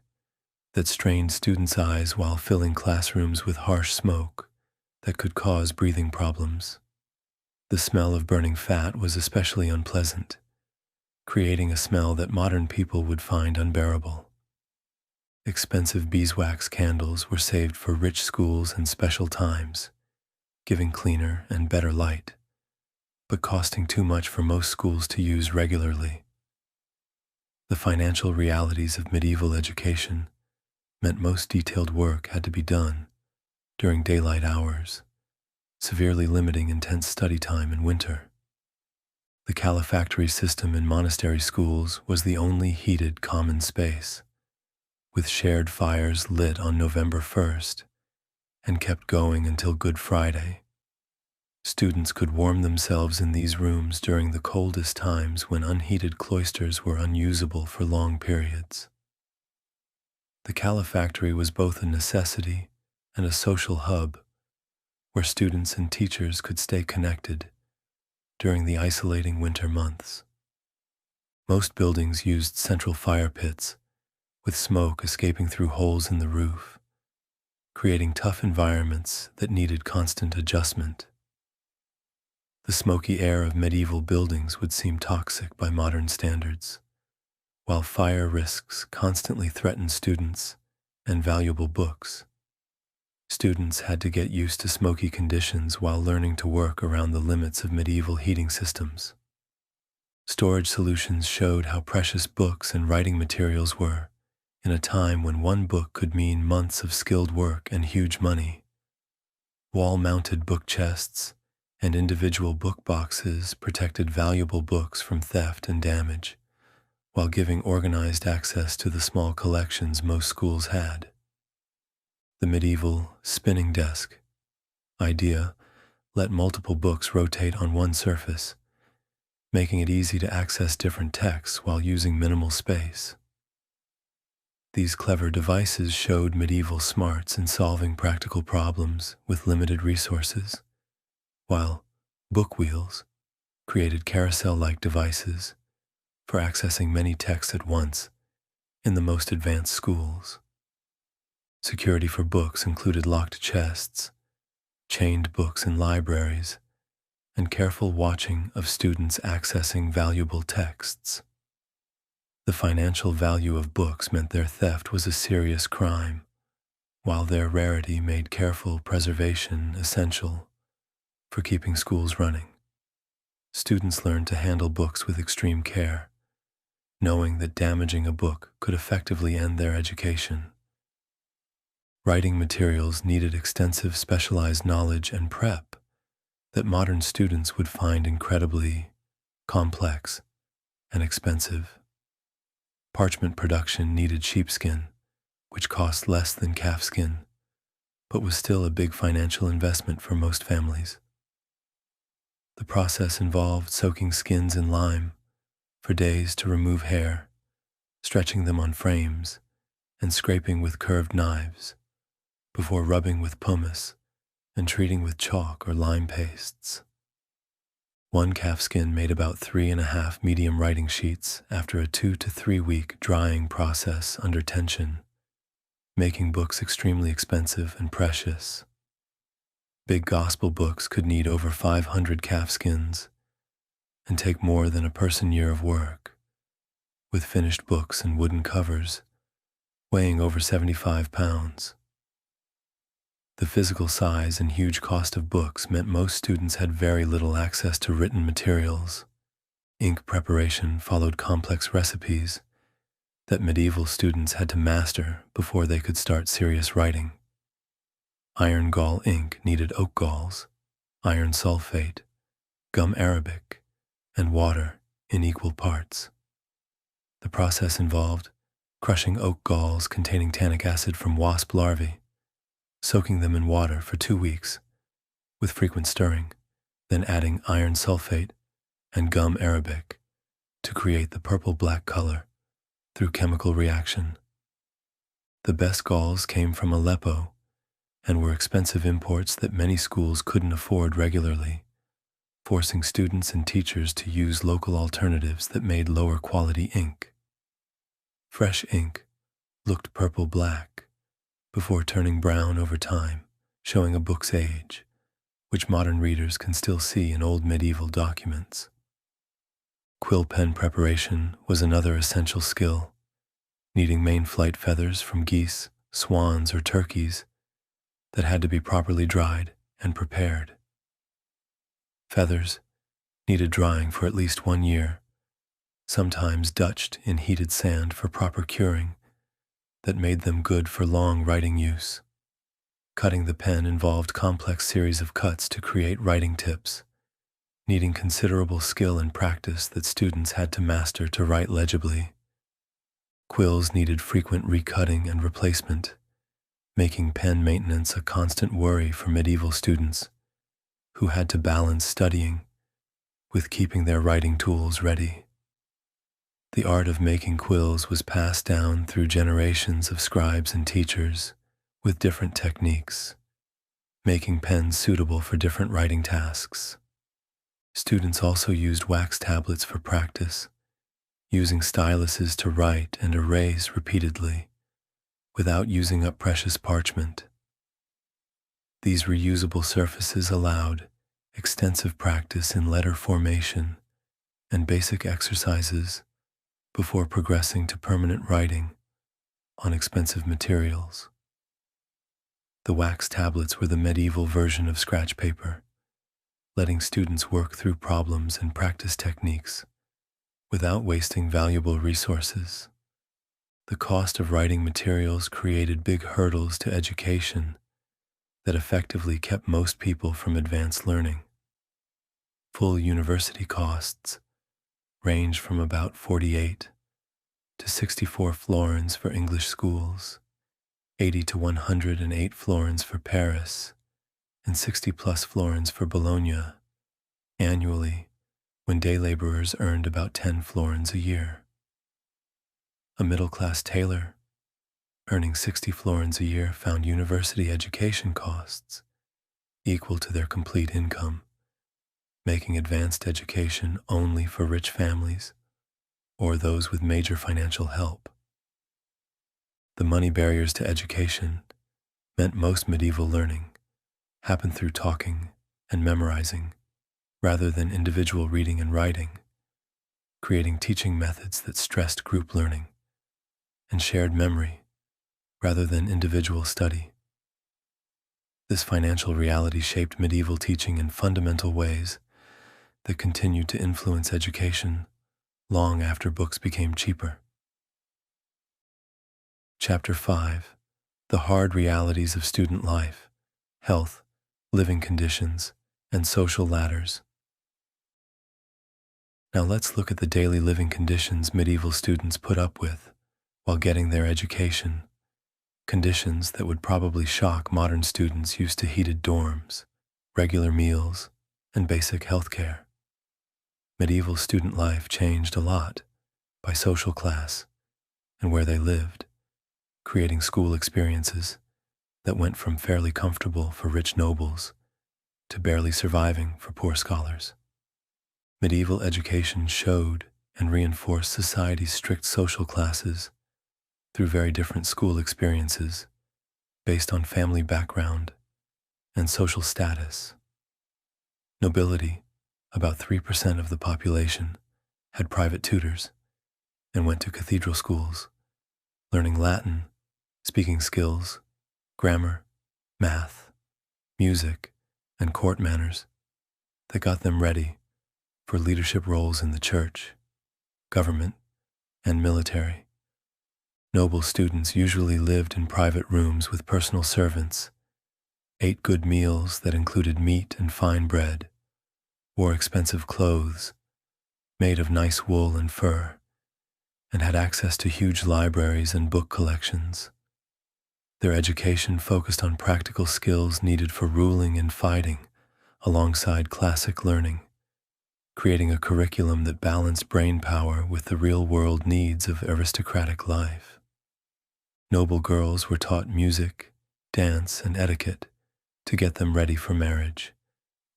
that strained students' eyes while filling classrooms with harsh smoke that could cause breathing problems. The smell of burning fat was especially unpleasant, creating a smell that modern people would find unbearable. Expensive beeswax candles were saved for rich schools and special times, giving cleaner and better light, but costing too much for most schools to use regularly. The financial realities of medieval education meant most detailed work had to be done during daylight hours, severely limiting intense study time in winter. The calefactory system in monastery schools was the only heated common space, with shared fires lit on November 1st and kept going until Good Friday. Students could warm themselves in these rooms during the coldest times when unheated cloisters were unusable for long periods. The calefactory was both a necessity and a social hub where students and teachers could stay connected during the isolating winter months. Most buildings used central fire pits, with smoke escaping through holes in the roof, creating tough environments that needed constant adjustment. The smoky air of medieval buildings would seem toxic by modern standards, while fire risks constantly threatened students and valuable books. Students had to get used to smoky conditions while learning to work around the limits of medieval heating systems. Storage solutions showed how precious books and writing materials were in a time when one book could mean months of skilled work and huge money. Wall-mounted book chests and individual book boxes protected valuable books from theft and damage, while giving organized access to the small collections most schools had. The medieval spinning desk idea let multiple books rotate on one surface, making it easy to access different texts while using minimal space. These clever devices showed medieval smarts in solving practical problems with limited resources, while book wheels created carousel-like devices for accessing many texts at once in the most advanced schools. Security for books included locked chests, chained books in libraries, and careful watching of students accessing valuable texts. The financial value of books meant their theft was a serious crime, while their rarity made careful preservation essential for keeping schools running. Students learned to handle books with extreme care, knowing that damaging a book could effectively end their education. Writing materials needed extensive specialized knowledge and prep that modern students would find incredibly complex and expensive. Parchment production needed sheepskin, which cost less than calfskin, but was still a big financial investment for most families. The process involved soaking skins in lime for days to remove hair, stretching them on frames, and scraping with curved knives, before rubbing with pumice and treating with chalk or lime pastes. One calfskin made about 3.5 medium writing sheets after a 2 to 3 week drying process under tension, making books extremely expensive and precious. Big gospel books could need over 500 calfskins and take more than a person-year of work, with finished books and wooden covers weighing over 75 pounds. The physical size and huge cost of books meant most students had very little access to written materials. Ink preparation followed complex recipes that medieval students had to master before they could start serious writing. Iron gall ink needed oak galls, iron sulfate, gum arabic, and water in equal parts. The process involved crushing oak galls containing tannic acid from wasp larvae, soaking them in water for 2 weeks with frequent stirring, then adding iron sulfate and gum arabic to create the purple-black color through chemical reaction. The best galls came from Aleppo and were expensive imports that many schools couldn't afford regularly, forcing students and teachers to use local alternatives that made lower quality ink. Fresh ink looked purple-black before turning brown over time, showing a book's age, which modern readers can still see in old medieval documents. Quill pen preparation was another essential skill, needing main flight feathers from geese, swans, or turkeys that had to be properly dried and prepared. Feathers needed drying for at least 1 year, sometimes dutched in heated sand for proper curing that made them good for long writing use. Cutting the pen involved complex series of cuts to create writing tips, needing considerable skill and practice that students had to master to write legibly. Quills needed frequent recutting and replacement, making pen maintenance a constant worry for medieval students who had to balance studying with keeping their writing tools ready. The art of making quills was passed down through generations of scribes and teachers with different techniques, making pens suitable for different writing tasks. Students also used wax tablets for practice, using styluses to write and erase repeatedly without using up precious parchment. These reusable surfaces allowed extensive practice in letter formation and basic exercises before progressing to permanent writing on expensive materials. The wax tablets were the medieval version of scratch paper, letting students work through problems and practice techniques without wasting valuable resources. The cost of writing materials created big hurdles to education that effectively kept most people from advanced learning. Full university costs range from about 48 to 64 florins for English schools, 80 to 108 florins for Paris, and 60 plus florins for Bologna annually, when day laborers earned about 10 florins a year. A middle-class tailor, earning 60 florins a year, found university education costs equal to their complete income, making advanced education only for rich families or those with major financial help. The money barriers to education meant most medieval learning happened through talking and memorizing rather than individual reading and writing, creating teaching methods that stressed group learning and shared memory rather than individual study. This financial reality shaped medieval teaching in fundamental ways that continued to influence education long after books became cheaper. Chapter 5: The Hard Realities of Student Life, Health, Living Conditions, and Social Ladders. Now let's look at the daily living conditions medieval students put up with while getting their education, conditions that would probably shock modern students used to heated dorms, regular meals, and basic health care. Medieval student life changed a lot by social class and where they lived, creating school experiences that went from fairly comfortable for rich nobles to barely surviving for poor scholars. Medieval education showed and reinforced society's strict social classes through very different school experiences based on family background and social status. Nobility, about 3% of the population, had private tutors and went to cathedral schools, learning Latin, speaking skills, grammar, math, music, and court manners that got them ready for leadership roles in the church, government, and military. Noble students usually lived in private rooms with personal servants, ate good meals that included meat and fine bread, wore expensive clothes made of nice wool and fur, and had access to huge libraries and book collections. Their education focused on practical skills needed for ruling and fighting alongside classic learning, creating a curriculum that balanced brain power with the real-world needs of aristocratic life. Noble girls were taught music, dance, and etiquette to get them ready for marriage,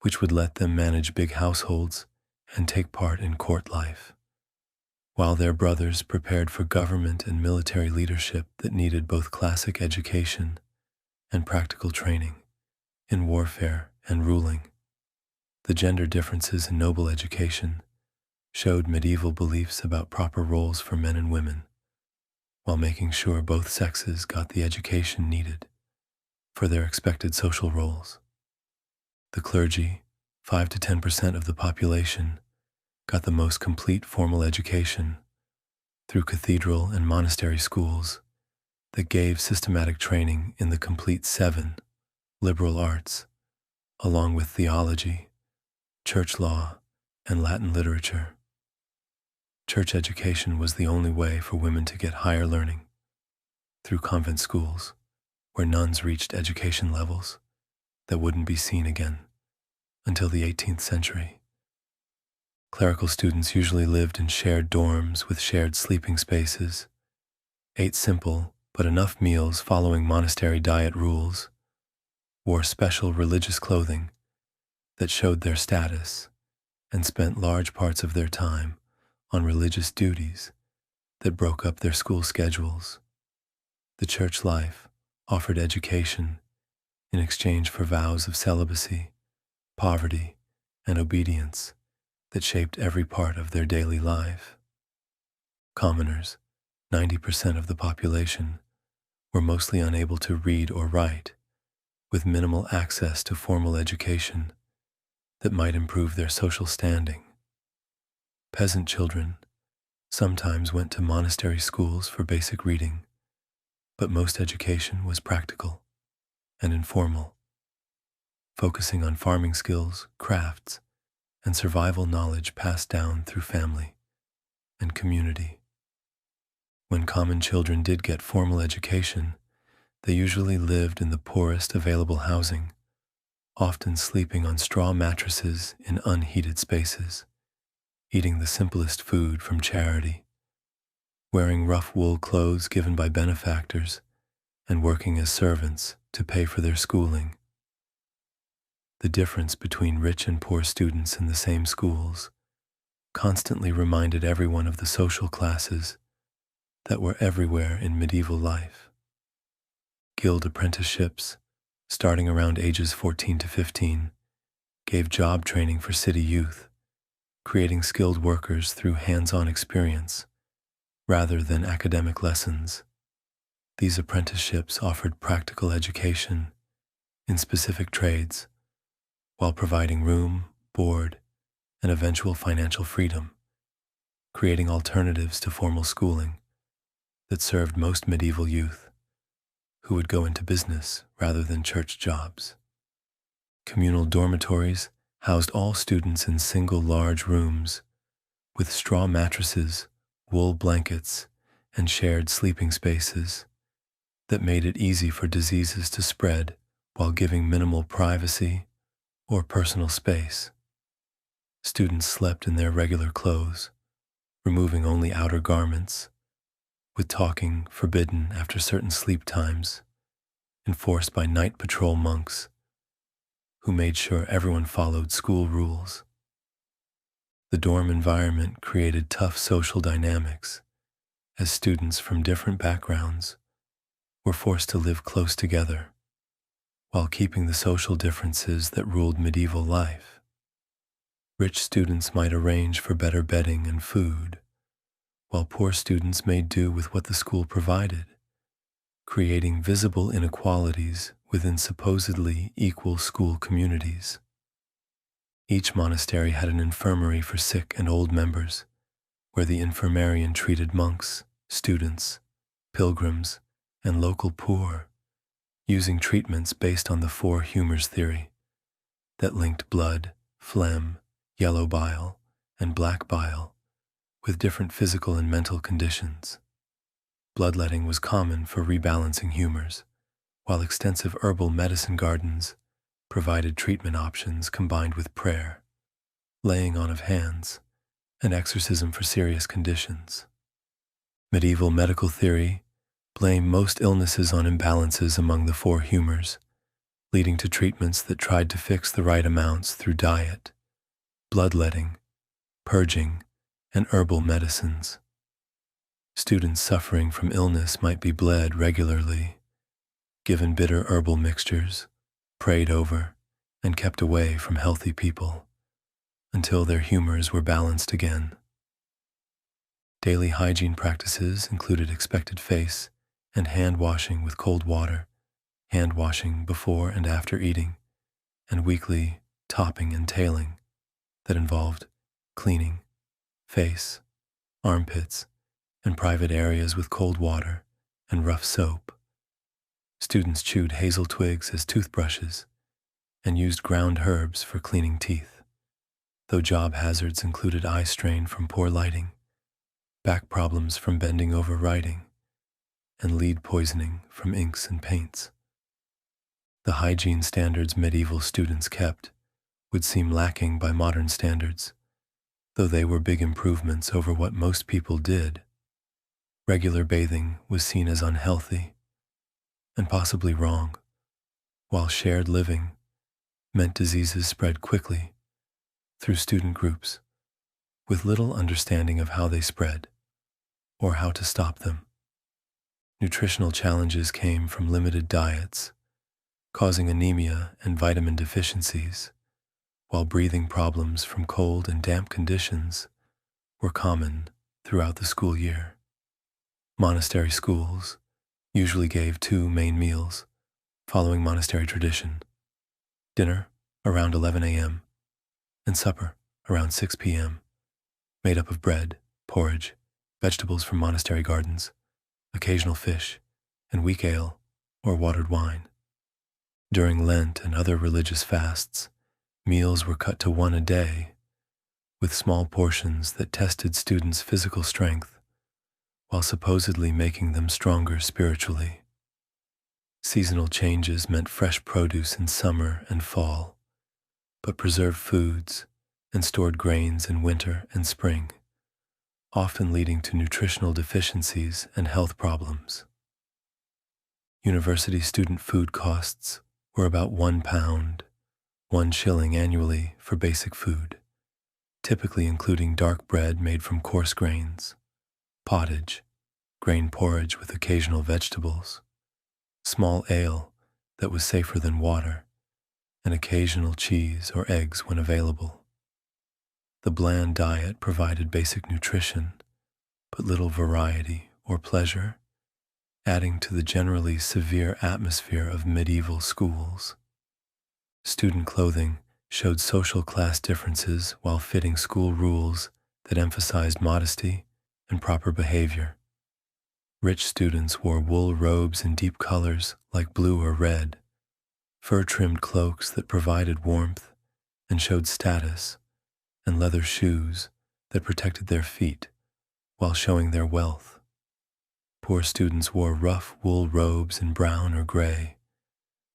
which would let them manage big households and take part in court life, while their brothers prepared for government and military leadership that needed both classic education and practical training in warfare and ruling. The gender differences in noble education showed medieval beliefs about proper roles for men and women, while making sure both sexes got the education needed for their expected social roles. The clergy, 5 to 10% of the population, got the most complete formal education through cathedral and monastery schools that gave systematic training in the complete 7 liberal arts, along with theology, church law, and Latin literature. Church education was the only way for women to get higher learning, through convent schools, where nuns reached education levels that wouldn't be seen again until the 18th century. Clerical students usually lived in shared dorms with shared sleeping spaces, ate simple but enough meals following monastery diet rules, wore special religious clothing that showed their status, and spent large parts of their time on religious duties that broke up their school schedules. The church life offered education in exchange for vows of celibacy, poverty, and obedience that shaped every part of their daily life. Commoners, 90% of the population, were mostly unable to read or write, with minimal access to formal education that might improve their social standing. Peasant children sometimes went to monastery schools for basic reading, but most education was practical and informal, focusing on farming skills, crafts, and survival knowledge passed down through family and community. When common children did get formal education, they usually lived in the poorest available housing, often sleeping on straw mattresses in unheated spaces, eating the simplest food from charity, wearing rough wool clothes given by benefactors, and working as servants to pay for their schooling. The difference between rich and poor students in the same schools constantly reminded everyone of the social classes that were everywhere in medieval life. Guild apprenticeships, starting around ages 14 to 15, gave job training for city youth, creating skilled workers through hands-on experience rather than academic lessons. These apprenticeships offered practical education in specific trades, while providing room, board, and eventual financial freedom, creating alternatives to formal schooling that served most medieval youth, who would go into business rather than church jobs. Communal dormitories housed all students in single large rooms with straw mattresses, wool blankets, and shared sleeping spaces that made it easy for diseases to spread while giving minimal privacy or personal space. Students slept in their regular clothes, removing only outer garments, with talking forbidden after certain sleep times, enforced by night patrol monks who made sure everyone followed school rules. The dorm environment created tough social dynamics, as students from different backgrounds were forced to live close together while keeping the social differences that ruled medieval life. Rich students might arrange for better bedding and food, while poor students made do with what the school provided, creating visible inequalities within supposedly equal school communities. Each monastery had an infirmary for sick and old members, where the infirmarian treated monks, students, pilgrims, and local poor, using treatments based on the four humors theory that linked blood, phlegm, yellow bile, and black bile with different physical and mental conditions. Bloodletting was common for rebalancing humors, while extensive herbal medicine gardens provided treatment options combined with prayer, laying on of hands, and exorcism for serious conditions. Medieval medical theory blamed most illnesses on imbalances among the four humors, leading to treatments that tried to fix the right amounts through diet, bloodletting, purging, and herbal medicines. Students suffering from illness might be bled regularly, given bitter herbal mixtures, prayed over, and kept away from healthy people until their humors were balanced again. Daily hygiene practices included expected face and hand washing with cold water, hand washing before and after eating, and weekly topping and tailing that involved cleaning face, armpits, and private areas with cold water and rough soap. Students chewed hazel twigs as toothbrushes and used ground herbs for cleaning teeth, though job hazards included eye strain from poor lighting, back problems from bending over writing, and lead poisoning from inks and paints. The hygiene standards medieval students kept would seem lacking by modern standards, though they were big improvements over what most people did. Regular bathing was seen as unhealthy and possibly wrong, while shared living meant diseases spread quickly through student groups with little understanding of how they spread or how to stop them. Nutritional challenges came from limited diets, causing anemia and vitamin deficiencies, while breathing problems from cold and damp conditions were common throughout the school year. Monastery schools usually gave two main meals following monastery tradition: dinner around 11 a.m. and supper around 6 p.m., made up of bread, porridge, vegetables from monastery gardens, occasional fish, and weak ale or watered wine. During Lent and other religious fasts, meals were cut to one a day, with small portions that tested students' physical strength while supposedly making them stronger spiritually. Seasonal changes meant fresh produce in summer and fall, but preserved foods and stored grains in winter and spring, often leading to nutritional deficiencies and health problems. University student food costs were about £1, 1 shilling annually for basic food, typically including dark bread made from coarse grains, pottage, grain porridge with occasional vegetables, small ale that was safer than water, and occasional cheese or eggs when available. The bland diet provided basic nutrition, but little variety or pleasure, adding to the generally severe atmosphere of medieval schools. Student clothing showed social class differences while fitting school rules that emphasized modesty and proper behavior. Rich students wore wool robes in deep colors like blue or red, fur-trimmed cloaks that provided warmth and showed status, and leather shoes that protected their feet while showing their wealth. Poor students wore rough wool robes in brown or gray,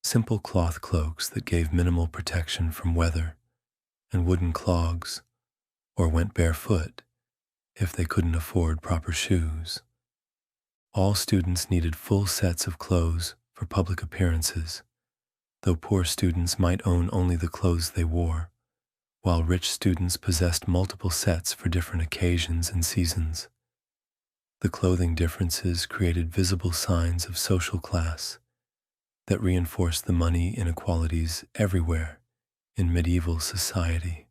simple cloth cloaks that gave minimal protection from weather, and wooden clogs, or went barefoot if they couldn't afford proper shoes. All students needed full sets of clothes for public appearances, though poor students might own only the clothes they wore, while rich students possessed multiple sets for different occasions and seasons. The clothing differences created visible signs of social class that reinforced the money inequalities everywhere in medieval society.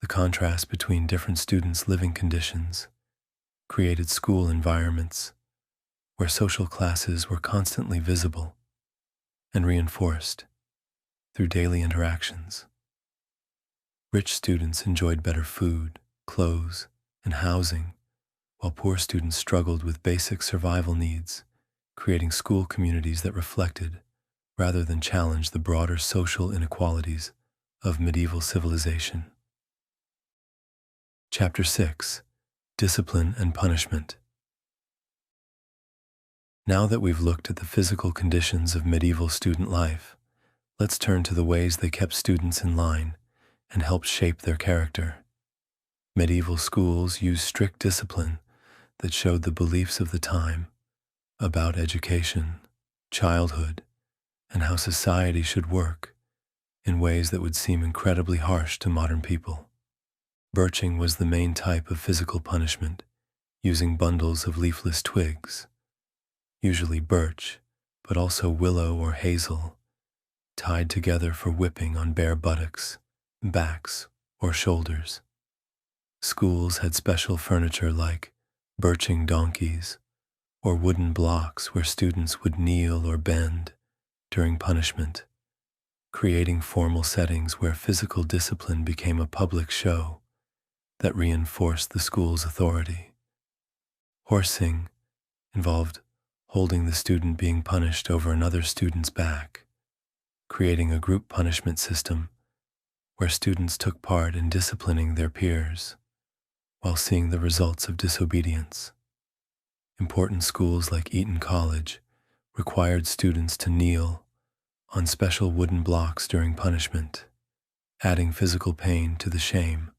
The contrast between different students' living conditions created school environments where social classes were constantly visible, and reinforced through daily interactions. Rich students enjoyed better food, clothes, and housing, while poor students struggled with basic survival needs, creating school communities that reflected, rather than challenged, the broader social inequalities of medieval civilization. Chapter 6: Discipline and Punishment. Now that we've looked at the physical conditions of medieval student life, let's turn to the ways they kept students in line and helped shape their character. Medieval schools used strict discipline that showed the beliefs of the time about education, childhood, and how society should work in ways that would seem incredibly harsh to modern people. Birching was the main type of physical punishment, using bundles of leafless twigs, usually birch, but also willow or hazel, tied together for whipping on bare buttocks, backs, or shoulders. Schools had special furniture like birching donkeys or wooden blocks where students would kneel or bend during punishment, creating formal settings where physical discipline became a public show that reinforced the school's authority. Horsing involved holding the student being punished over another student's back, creating a group punishment system where students took part in disciplining their peers while seeing the results of disobedience. Important schools like Eton College required students to kneel on special wooden blocks during punishment, adding physical pain to the shame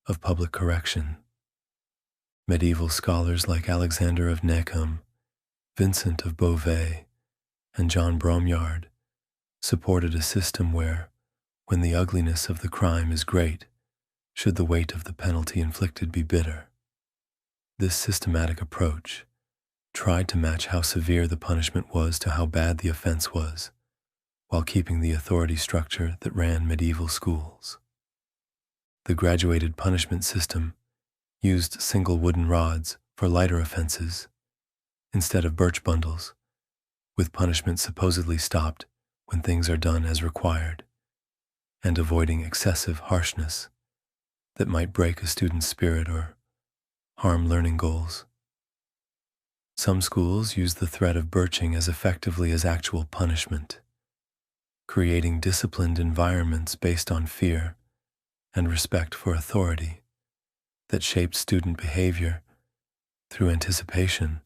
of public correction. Medieval scholars like Alexander of Neckham, Vincent of Beauvais, and John Bromyard supported a system where, when the ugliness of the crime is great, should the weight of the penalty inflicted be bitter. This systematic approach tried to match how severe the punishment was to how bad the offense was, while keeping the authority structure that ran medieval schools. The graduated punishment system used single wooden rods for lighter offenses instead of birch bundles, with punishment supposedly stopped when things are done as required, and avoiding excessive harshness that might break a student's spirit or harm learning goals. Some schools use the threat of birching as effectively as actual punishment, creating disciplined environments based on fear and respect for authority that shaped student behavior through anticipation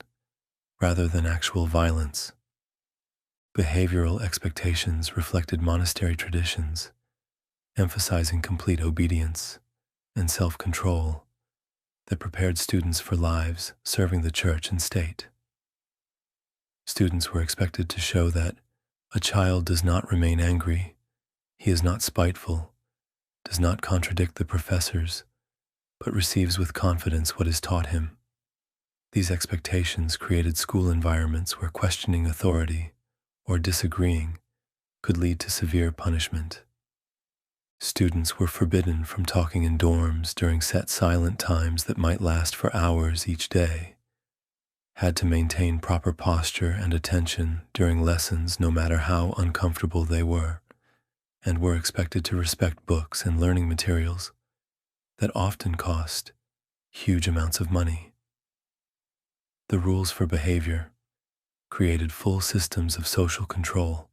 rather than actual violence. Behavioral expectations reflected monastery traditions, emphasizing complete obedience and self-control that prepared students for lives serving the church and state. Students were expected to show that a child does not remain angry, he is not spiteful, does not contradict the professors, but receives with confidence what is taught him. These expectations created school environments where questioning authority or disagreeing could lead to severe punishment. Students were forbidden from talking in dorms during set silent times that might last for hours each day, had to maintain proper posture and attention during lessons no matter how uncomfortable they were, and were expected to respect books and learning materials that often cost huge amounts of money. The rules for behavior created full systems of social control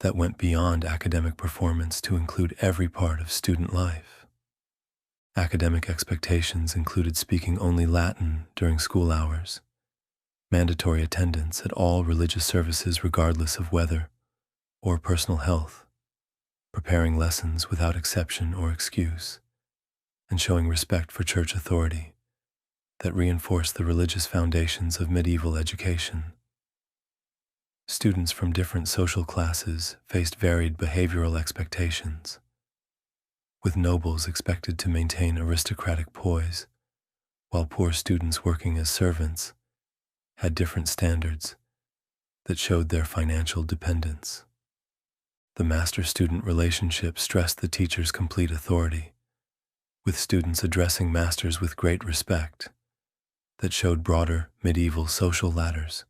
that went beyond academic performance to include every part of student life. Academic expectations included speaking only Latin during school hours, mandatory attendance at all religious services regardless of weather or personal health, preparing lessons without exception or excuse, and showing respect for church authority that reinforced the religious foundations of medieval education. Students from different social classes faced varied behavioral expectations, with nobles expected to maintain aristocratic poise, while poor students working as servants had different standards that showed their financial dependence. The master-student relationship stressed the teacher's complete authority, with students addressing masters with great respect that showed broader medieval social ladders.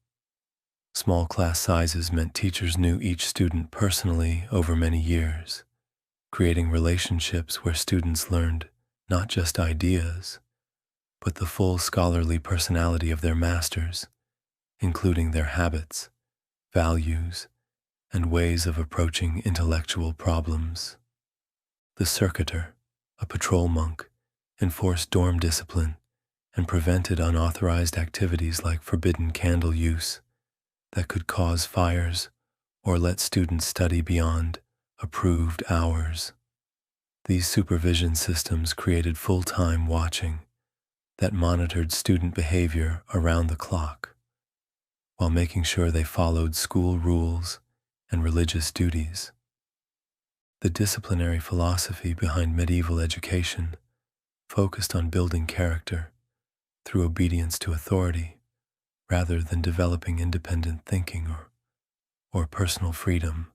Small class sizes meant teachers knew each student personally over many years, creating relationships where students learned not just ideas, but the full scholarly personality of their masters, including their habits, values, and ways of approaching intellectual problems. The circuiter, a patrol monk, enforced dorm discipline and prevented unauthorized activities like forbidden candle use that could cause fires or let students study beyond approved hours. These supervision systems created full-time watching that monitored student behavior around the clock, while making sure they followed school rules and religious duties. The disciplinary philosophy behind medieval education focused on building character through obedience to authority rather than developing independent thinking or personal freedom.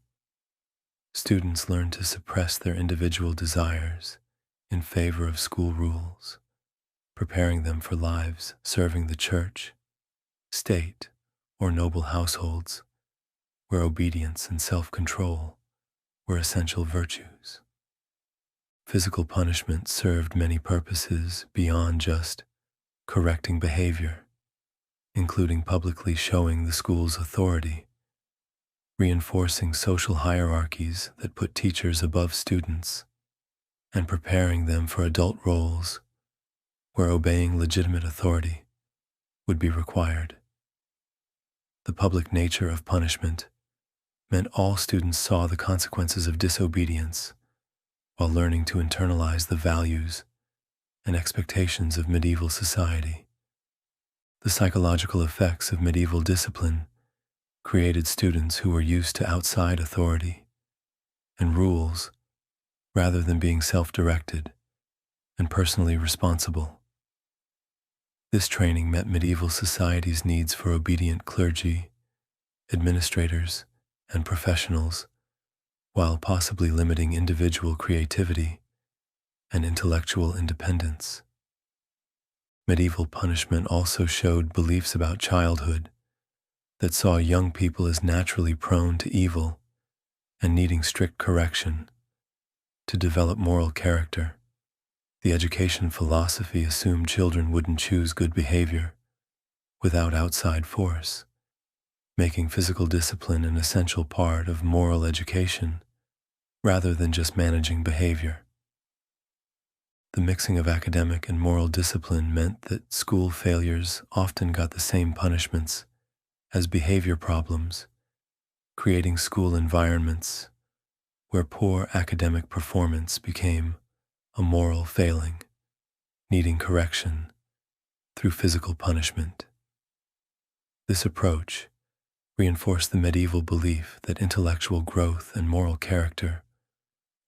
Students learned to suppress their individual desires in favor of school rules, preparing them for lives serving the church, state, or noble households, where obedience and self-control were essential virtues. Physical punishment served many purposes beyond just correcting behavior, including publicly showing the school's authority, reinforcing social hierarchies that put teachers above students, and preparing them for adult roles where obeying legitimate authority would be required. The public nature of punishment meant all students saw the consequences of disobedience while learning to internalize the values and expectations of medieval society. The psychological effects of medieval discipline created students who were used to outside authority and rules rather than being self-directed and personally responsible. This training met medieval society's needs for obedient clergy, administrators, and professionals, while possibly limiting individual creativity and intellectual independence. Medieval punishment also showed beliefs about childhood that saw young people as naturally prone to evil and needing strict correction to develop moral character. The education philosophy assumed children wouldn't choose good behavior without outside force, making physical discipline an essential part of moral education rather than just managing behavior. The mixing of academic and moral discipline meant that school failures often got the same punishments as behavior problems, creating school environments where poor academic performance became a moral failing, needing correction through physical punishment. This approach reinforced the medieval belief that intellectual growth and moral character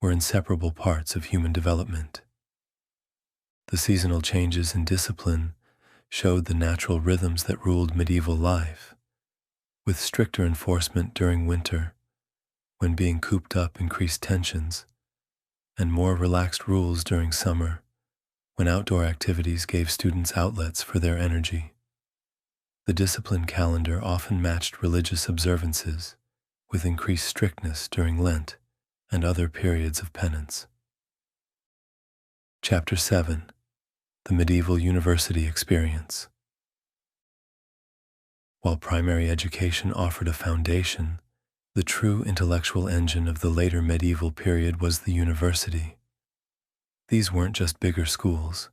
were inseparable parts of human development. The seasonal changes in discipline showed the natural rhythms that ruled medieval life, with stricter enforcement during winter, when being cooped up increased tensions, and more relaxed rules during summer, when outdoor activities gave students outlets for their energy. The discipline calendar often matched religious observances, with increased strictness during Lent and other periods of penance. Chapter 7: The Medieval University Experience. While primary education offered a foundation, the true intellectual engine of the later medieval period was the university. These weren't just bigger schools.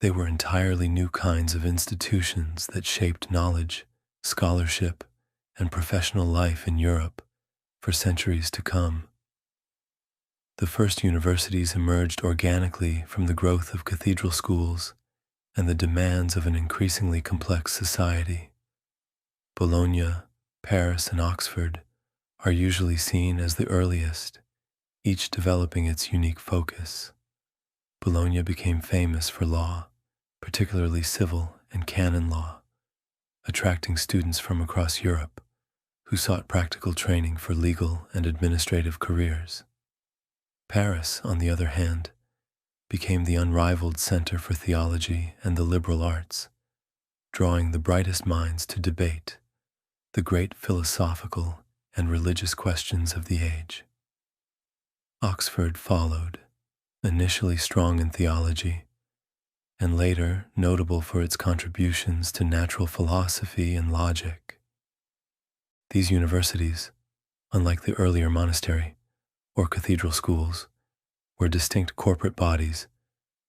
They were entirely new kinds of institutions that shaped knowledge, scholarship, and professional life in Europe for centuries to come. The first universities emerged organically from the growth of cathedral schools and the demands of an increasingly complex society. Bologna, Paris, and Oxford are usually seen as the earliest, each developing its unique focus. Bologna became famous for law, particularly civil and canon law, attracting students from across Europe who sought practical training for legal and administrative careers. Paris, on the other hand, became the unrivaled center for theology and the liberal arts, drawing the brightest minds to debate, the great philosophical and religious questions of the age. Oxford followed, initially strong in theology, and later notable for its contributions to natural philosophy and logic. These universities, unlike the earlier monastery or cathedral schools, were distinct corporate bodies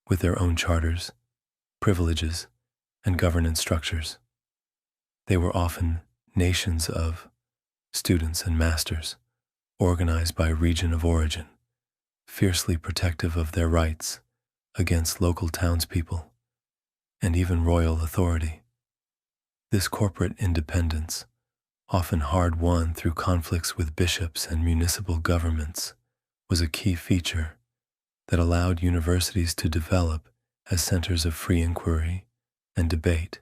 with their own charters, privileges, and governance structures. They were often nations of students and masters, organized by region of origin, fiercely protective of their rights against local townspeople and even royal authority. This corporate independence, often hard-won through conflicts with bishops and municipal governments, was a key feature that allowed universities to develop as centers of free inquiry and debate,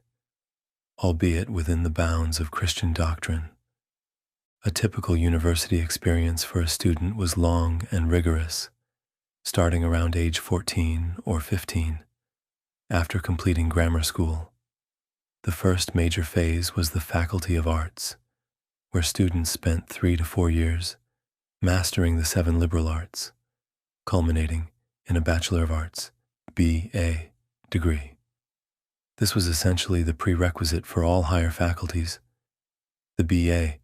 albeit within the bounds of Christian doctrine. A typical university experience for a student was long and rigorous, starting around age 14 or 15, after completing grammar school. The first major phase was the Faculty of Arts, where students spent 3 to 4 years mastering the 7 liberal arts, culminating in a Bachelor of Arts, BA, degree. This was essentially the prerequisite for all higher faculties. The BA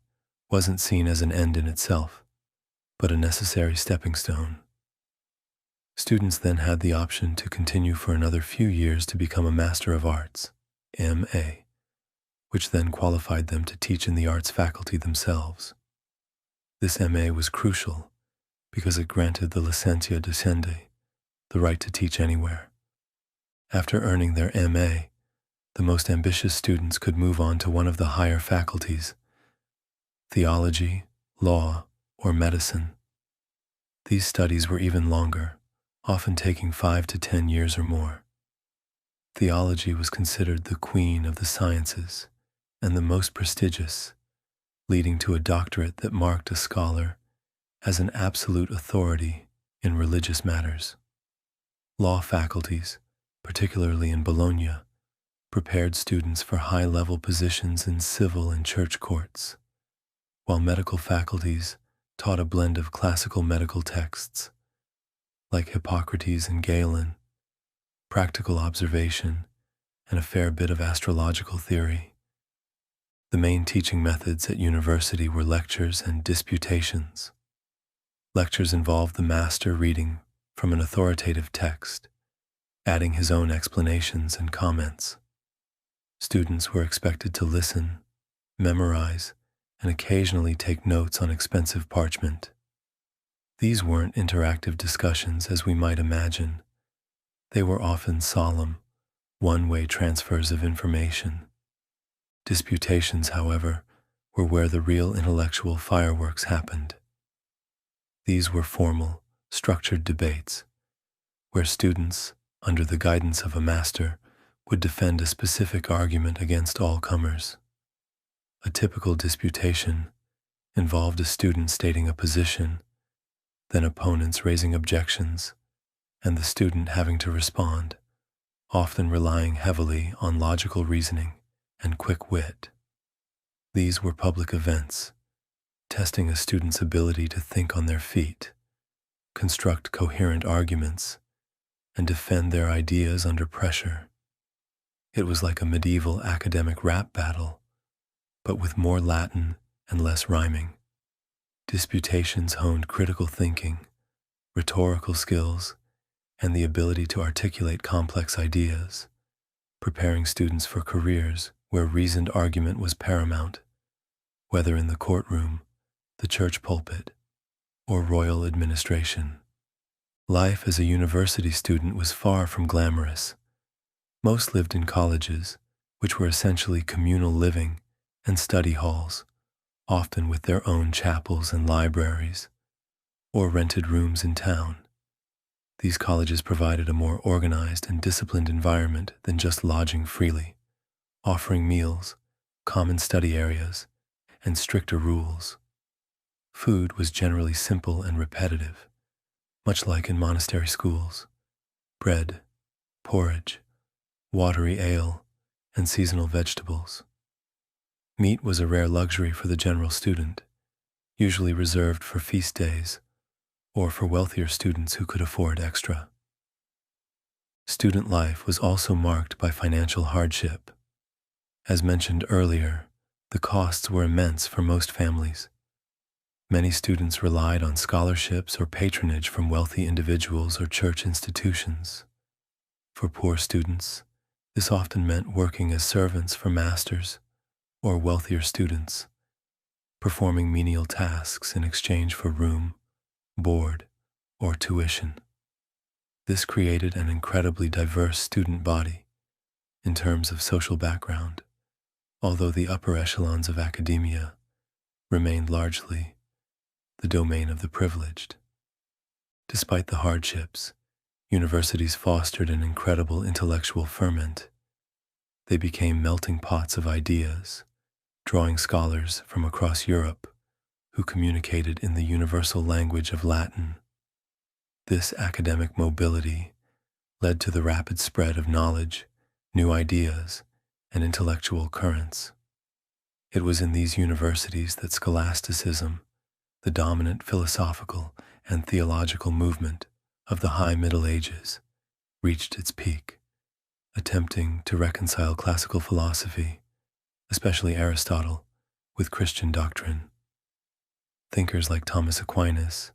wasn't seen as an end in itself, but a necessary stepping stone. Students then had the option to continue for another few years to become a Master of Arts, MA, which then qualified them to teach in the arts faculty themselves. This MA was crucial because it granted the licentia docente, the right to teach anywhere. After earning their MA, the most ambitious students could move on to one of the higher faculties, theology, law, or medicine. These studies were even longer, often taking 5 to 10 years or more. Theology was considered the queen of the sciences and the most prestigious, leading to a doctorate that marked a scholar as an absolute authority in religious matters. Law faculties, particularly in Bologna, prepared students for high-level positions in civil and church courts, while medical faculties taught a blend of classical medical texts, like Hippocrates and Galen, practical observation, and a fair bit of astrological theory. The main teaching methods at university were lectures and disputations. Lectures involved the master reading from an authoritative text, adding his own explanations and comments. Students were expected to listen, memorize, and occasionally take notes on expensive parchment. These weren't interactive discussions as we might imagine. They were often solemn, one-way transfers of information. Disputations, however, were where the real intellectual fireworks happened. These were formal, structured debates, where students, under the guidance of a master, would defend a specific argument against all comers. A typical disputation involved a student stating a position, then opponents raising objections, and the student having to respond, often relying heavily on logical reasoning and quick wit. These were public events, testing a student's ability to think on their feet, construct coherent arguments, and defend their ideas under pressure. It was like a medieval academic rap battle, but with more Latin and less rhyming. Disputations honed critical thinking, rhetorical skills, and the ability to articulate complex ideas, preparing students for careers where reasoned argument was paramount, whether in the courtroom, the church pulpit, or royal administration. Life as a university student was far from glamorous. Most lived in colleges, which were essentially communal living and study halls, often with their own chapels and libraries, or rented rooms in town. These colleges provided a more organized and disciplined environment than just lodging freely, offering meals, common study areas, and stricter rules. Food was generally simple and repetitive, much like in monastery schools: bread, porridge, watery ale, and seasonal vegetables. Meat was a rare luxury for the general student, usually reserved for feast days or for wealthier students who could afford extra. Student life was also marked by financial hardship. As mentioned earlier, the costs were immense for most families. Many students relied on scholarships or patronage from wealthy individuals or church institutions. For poor students, this often meant working as servants for masters or wealthier students, performing menial tasks in exchange for room, board, or tuition. This created an incredibly diverse student body in terms of social background, although the upper echelons of academia remained largely the domain of the privileged. Despite the hardships, universities fostered an incredible intellectual ferment. They became melting pots of ideas, drawing scholars from across Europe who communicated in the universal language of Latin. This academic mobility led to the rapid spread of knowledge, new ideas, and intellectual currents. It was in these universities that scholasticism, the dominant philosophical and theological movement of the High Middle Ages, reached its peak, attempting to reconcile classical philosophy, especially Aristotle, with Christian doctrine. Thinkers like Thomas Aquinas,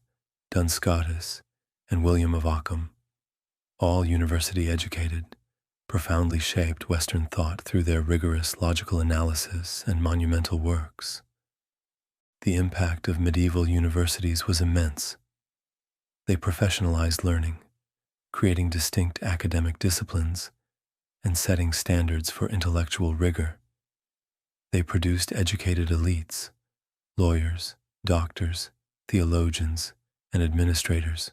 Duns Scotus, and William of Ockham, all university educated, profoundly shaped Western thought through their rigorous logical analysis and monumental works. The impact of medieval universities was immense. They professionalized learning, creating distinct academic disciplines and setting standards for intellectual rigor. They produced educated elites, lawyers, doctors, theologians, and administrators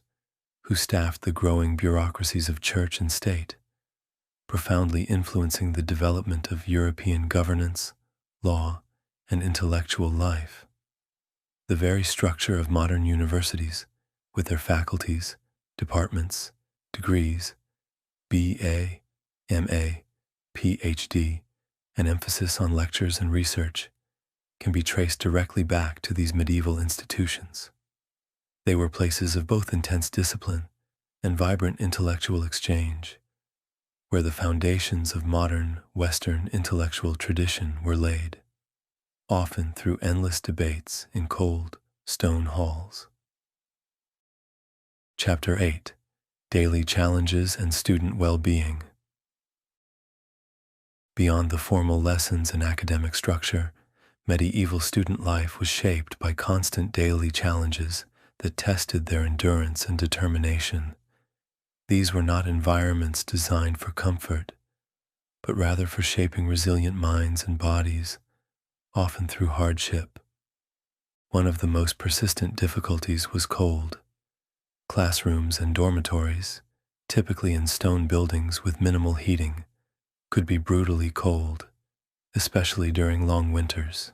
who staffed the growing bureaucracies of church and state, profoundly influencing the development of European governance, law, and intellectual life. The very structure of modern universities, with their faculties, departments, degrees, BA, MA, PhD, and emphasis on lectures and research, can be traced directly back to these medieval institutions. They were places of both intense discipline and vibrant intellectual exchange, where the foundations of modern Western intellectual tradition were laid, often through endless debates in cold stone halls. Chapter 8: Daily Challenges and Student Well-Being. Beyond the formal lessons and academic structure, medieval student life was shaped by constant daily challenges that tested their endurance and determination. These were not environments designed for comfort, but rather for shaping resilient minds and bodies, often through hardship. One of the most persistent difficulties was cold. Classrooms and dormitories, typically in stone buildings with minimal heating, could be brutally cold, especially during long winters.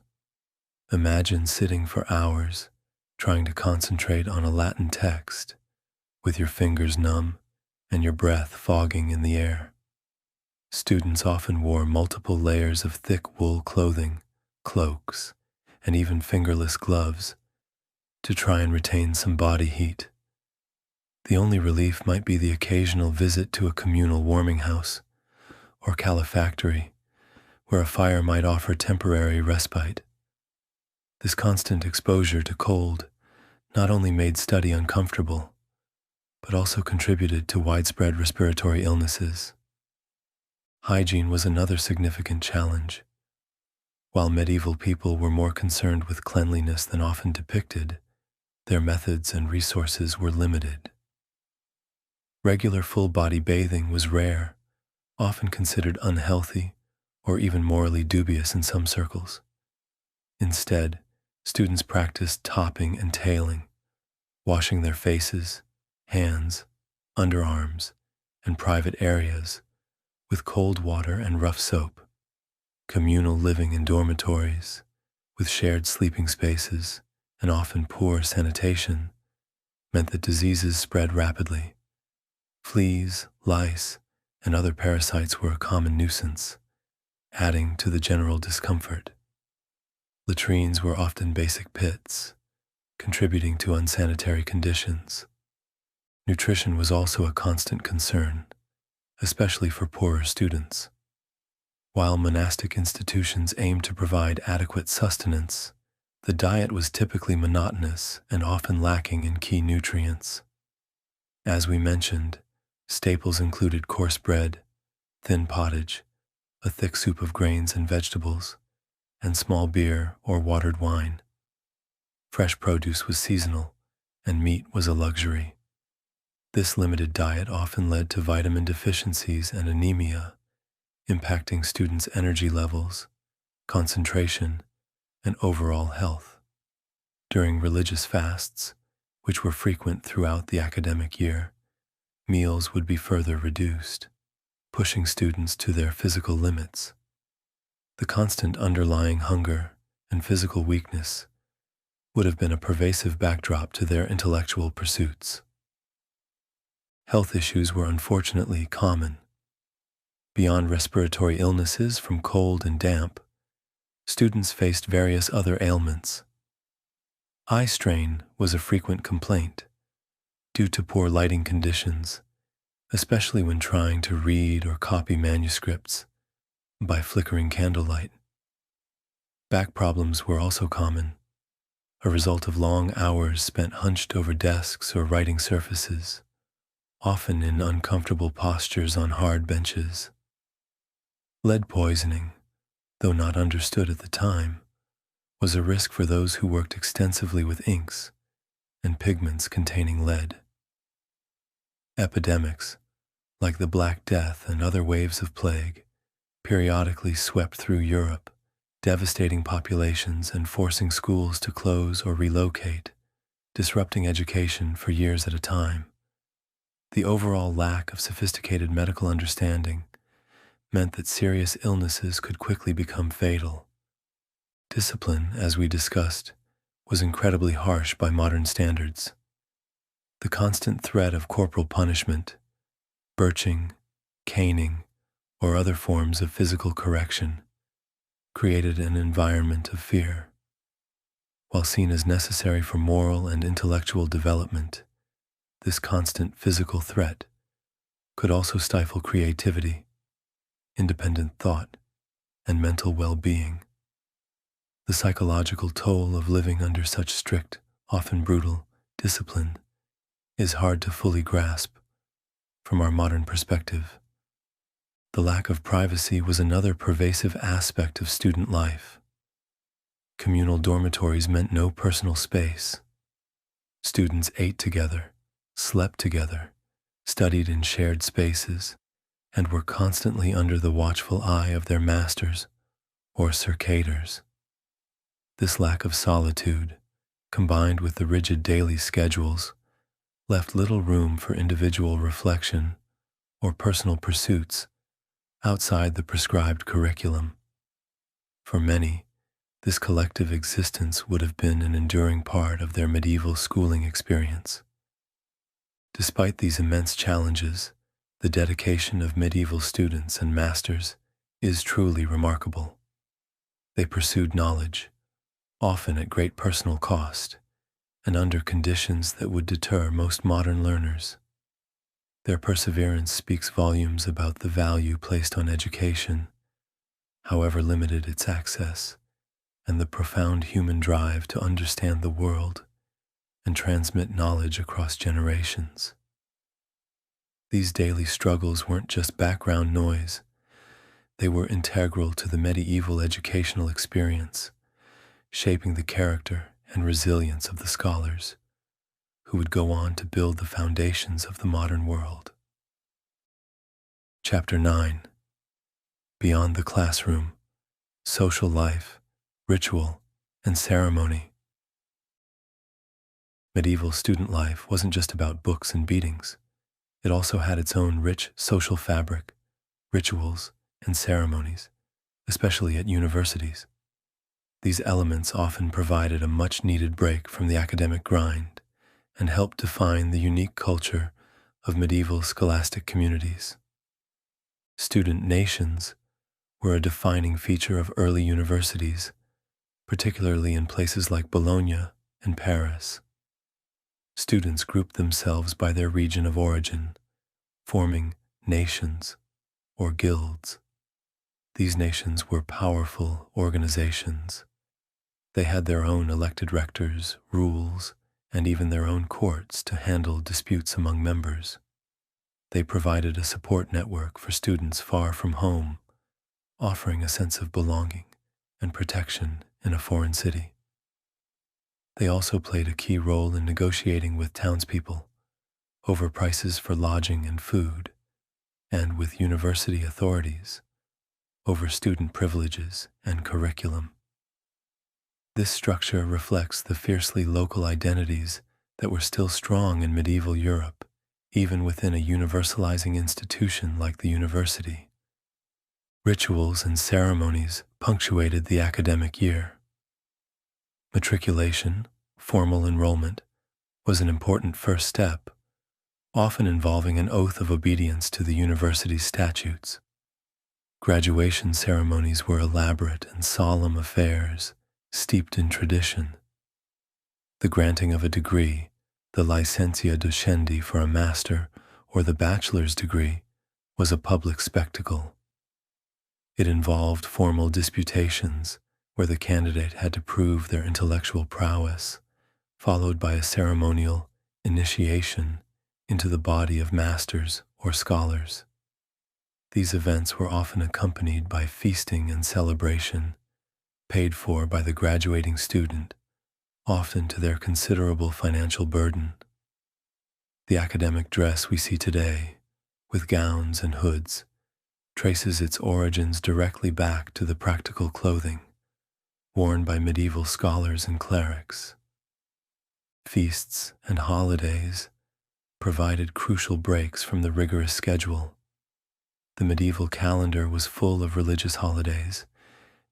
Imagine sitting for hours, trying to concentrate on a Latin text, with your fingers numb and your breath fogging in the air. Students often wore multiple layers of thick wool clothing, cloaks, and even fingerless gloves to try and retain some body heat. The only relief might be the occasional visit to a communal warming house or calefactory, where a fire might offer temporary respite. This constant exposure to cold not only made study uncomfortable, but also contributed to widespread respiratory illnesses. Hygiene was another significant challenge. While medieval people were more concerned with cleanliness than often depicted, their methods and resources were limited. Regular full-body bathing was rare, often considered unhealthy or even morally dubious in some circles. Instead, students practiced topping and tailing, washing their faces, hands, underarms, and private areas with cold water and rough soap. Communal living in dormitories, with shared sleeping spaces and often poor sanitation, meant that diseases spread rapidly. Fleas, lice, and other parasites were a common nuisance, adding to the general discomfort. Latrines were often basic pits, contributing to unsanitary conditions. Nutrition was also a constant concern, especially for poorer students. While monastic institutions aimed to provide adequate sustenance, the diet was typically monotonous and often lacking in key nutrients. As we mentioned, staples included coarse bread, thin pottage, a thick soup of grains and vegetables, and small beer or watered wine. Fresh produce was seasonal, and meat was a luxury. This limited diet often led to vitamin deficiencies and anemia, impacting students' energy levels, concentration, and overall health. During religious fasts, which were frequent throughout the academic year, meals would be further reduced, pushing students to their physical limits. The constant underlying hunger and physical weakness would have been a pervasive backdrop to their intellectual pursuits. Health issues were unfortunately common. Beyond respiratory illnesses from cold and damp, students faced various other ailments. Eye strain was a frequent complaint due to poor lighting conditions, especially when trying to read or copy manuscripts by flickering candlelight. Back problems were also common, a result of long hours spent hunched over desks or writing surfaces, often in uncomfortable postures on hard benches. Lead poisoning, though not understood at the time, was a risk for those who worked extensively with inks and pigments containing lead. Epidemics, like the Black Death and other waves of plague, periodically swept through Europe, devastating populations and forcing schools to close or relocate, disrupting education for years at a time. The overall lack of sophisticated medical understanding meant that serious illnesses could quickly become fatal. Discipline, as we discussed, was incredibly harsh by modern standards. The constant threat of corporal punishment, birching, caning, or other forms of physical correction created an environment of fear. While seen as necessary for moral and intellectual development, this constant physical threat could also stifle creativity, independent thought, and mental well-being. The psychological toll of living under such strict, often brutal, discipline is hard to fully grasp from our modern perspective. The lack of privacy was another pervasive aspect of student life. Communal dormitories meant no personal space. Students ate together, slept together, studied in shared spaces, and were constantly under the watchful eye of their masters or circaders. This lack of solitude, combined with the rigid daily schedules, left little room for individual reflection or personal pursuits outside the prescribed curriculum. For many, this collective existence would have been an enduring part of their medieval schooling experience. Despite these immense challenges, the dedication of medieval students and masters is truly remarkable. They pursued knowledge, often at great personal cost, and under conditions that would deter most modern learners. Their perseverance speaks volumes about the value placed on education, however limited its access, and the profound human drive to understand the world and transmit knowledge across generations. These daily struggles weren't just background noise. They were integral to the medieval educational experience, shaping the character and resilience of the scholars who would go on to build the foundations of the modern world. Chapter 9. Beyond the classroom, social life, ritual, and ceremony. Medieval student life wasn't just about books and beatings. It also had its own rich social fabric, rituals, and ceremonies, especially at universities. These elements often provided a much-needed break from the academic grind and helped define the unique culture of medieval scholastic communities. Student nations were a defining feature of early universities, particularly in places like Bologna and Paris. Students grouped themselves by their region of origin, forming nations or guilds. These nations were powerful organizations. They had their own elected rectors, rules, and even their own courts to handle disputes among members. They provided a support network for students far from home, offering a sense of belonging and protection in a foreign city. They also played a key role in negotiating with townspeople over prices for lodging and food, and with university authorities over student privileges and curriculum. This structure reflects the fiercely local identities that were still strong in medieval Europe, even within a universalizing institution like the university. Rituals and ceremonies punctuated the academic year. Matriculation, formal enrollment, was an important first step, often involving an oath of obedience to the university's statutes. Graduation ceremonies were elaborate and solemn affairs, steeped in tradition. The granting of a degree, the licentia docendi for a master, or the bachelor's degree, was a public spectacle. It involved formal disputations, where the candidate had to prove their intellectual prowess, followed by a ceremonial initiation into the body of masters or scholars. These events were often accompanied by feasting and celebration, paid for by the graduating student, often to their considerable financial burden. The academic dress we see today, with gowns and hoods, traces its origins directly back to the practical clothing worn by medieval scholars and clerics. Feasts and holidays provided crucial breaks from the rigorous schedule. The medieval calendar was full of religious holidays,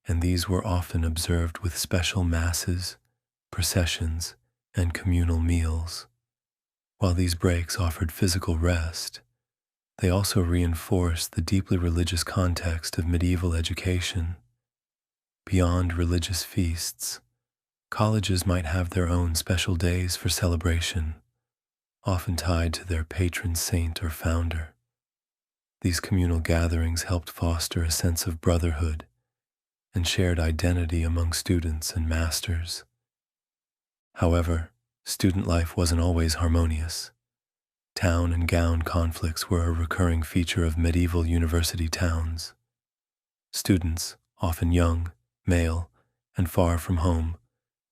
and these were often observed with special masses, processions, and communal meals. While these breaks offered physical rest, they also reinforced the deeply religious context of medieval education. Beyond religious feasts, colleges might have their own special days for celebration, often tied to their patron saint or founder. These communal gatherings helped foster a sense of brotherhood and shared identity among students and masters. However, student life wasn't always harmonious. Town and gown conflicts were a recurring feature of medieval university towns. Students, often young, male, and far from home,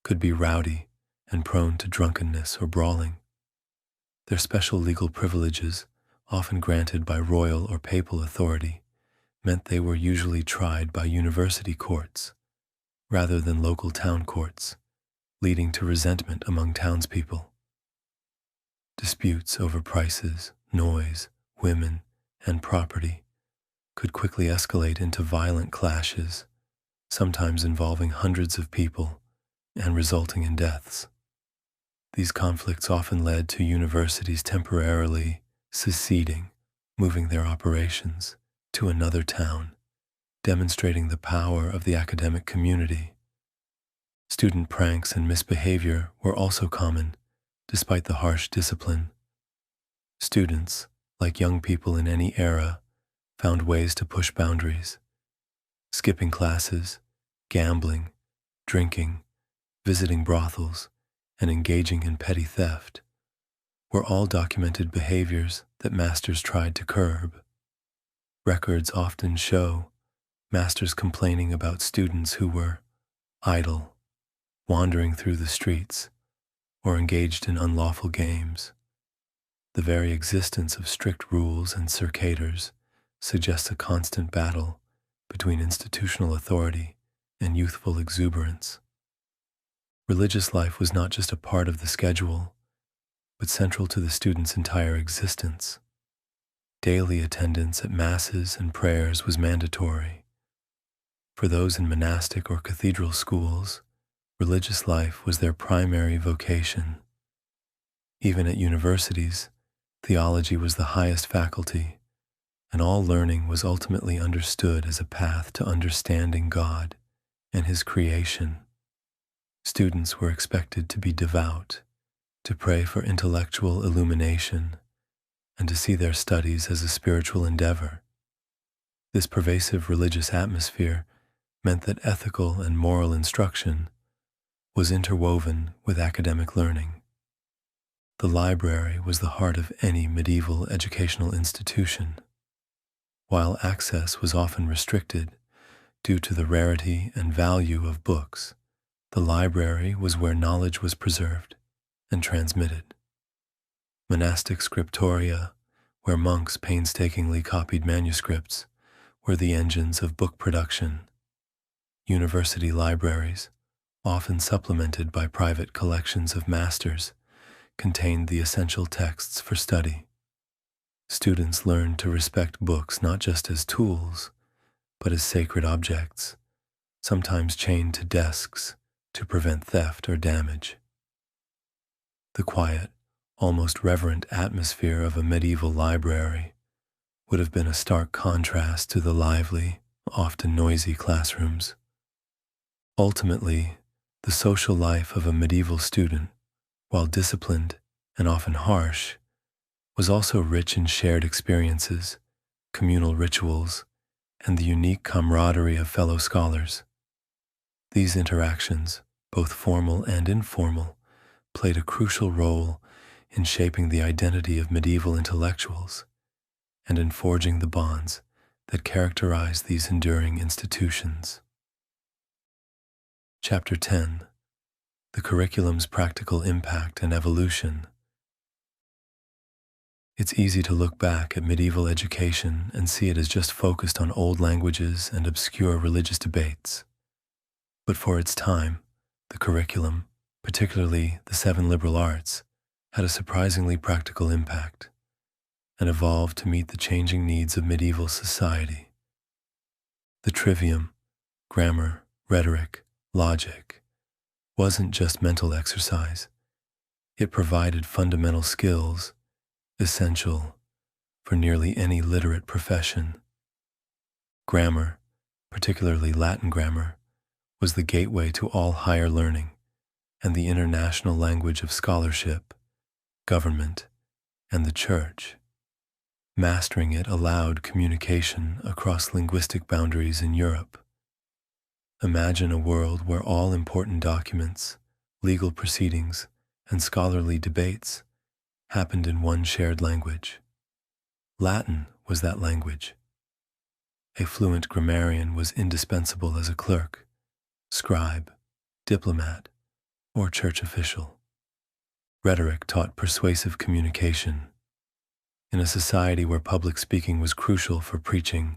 could be rowdy and prone to drunkenness or brawling. Their special legal privileges, often granted by royal or papal authority, meant they were usually tried by university courts rather than local town courts, leading to resentment among townspeople. Disputes over prices, noise, women, and property could quickly escalate into violent clashes, sometimes involving hundreds of people and resulting in deaths. These conflicts often led to universities temporarily seceding, moving their operations to another town, demonstrating the power of the academic community. Student pranks and misbehavior were also common, despite the harsh discipline. Students, like young people in any era, found ways to push boundaries. Skipping classes, gambling, drinking, visiting brothels, and engaging in petty theft were all documented behaviors that masters tried to curb. Records often show masters complaining about students who were idle, wandering through the streets, or engaged in unlawful games. The very existence of strict rules and circaders suggests a constant battle between institutional authority and youthful exuberance. Religious life was not just a part of the schedule, but central to the student's entire existence. Daily attendance at masses and prayers was mandatory. For those in monastic or cathedral schools, religious life was their primary vocation. Even at universities, theology was the highest faculty, and all learning was ultimately understood as a path to understanding God and His creation. Students were expected to be devout, to pray for intellectual illumination, and to see their studies as a spiritual endeavor. This pervasive religious atmosphere meant that ethical and moral instruction was interwoven with academic learning. The library was the heart of any medieval educational institution. While access was often restricted due to the rarity and value of books, the library was where knowledge was preserved and transmitted. Monastic scriptoria, where monks painstakingly copied manuscripts, were the engines of book production. University libraries, often supplemented by private collections of masters, contained the essential texts for study. Students learned to respect books not just as tools, but as sacred objects, sometimes chained to desks to prevent theft or damage. The quiet, almost reverent atmosphere of a medieval library would have been a stark contrast to the lively, often noisy classrooms. Ultimately, the social life of a medieval student, while disciplined and often harsh, was also rich in shared experiences, communal rituals, and the unique camaraderie of fellow scholars. These interactions, both formal and informal, played a crucial role in shaping the identity of medieval intellectuals and in forging the bonds that characterize these enduring institutions. Chapter 10: The Curriculum's Practical Impact and Evolution. It's easy to look back at medieval education and see it as just focused on old languages and obscure religious debates. But for its time, the curriculum, particularly the 7 liberal arts, had a surprisingly practical impact and evolved to meet the changing needs of medieval society. The trivium, grammar, rhetoric, logic, wasn't just mental exercise. It provided fundamental skills essential for nearly any literate profession. Grammar, particularly Latin grammar, was the gateway to all higher learning and the international language of scholarship, government, and the church. Mastering it allowed communication across linguistic boundaries in Europe. Imagine a world where all important documents, legal proceedings, and scholarly debates happened in one shared language. Latin was that language. A fluent grammarian was indispensable as a clerk, scribe, diplomat, or church official. Rhetoric taught persuasive communication. In a society where public speaking was crucial for preaching,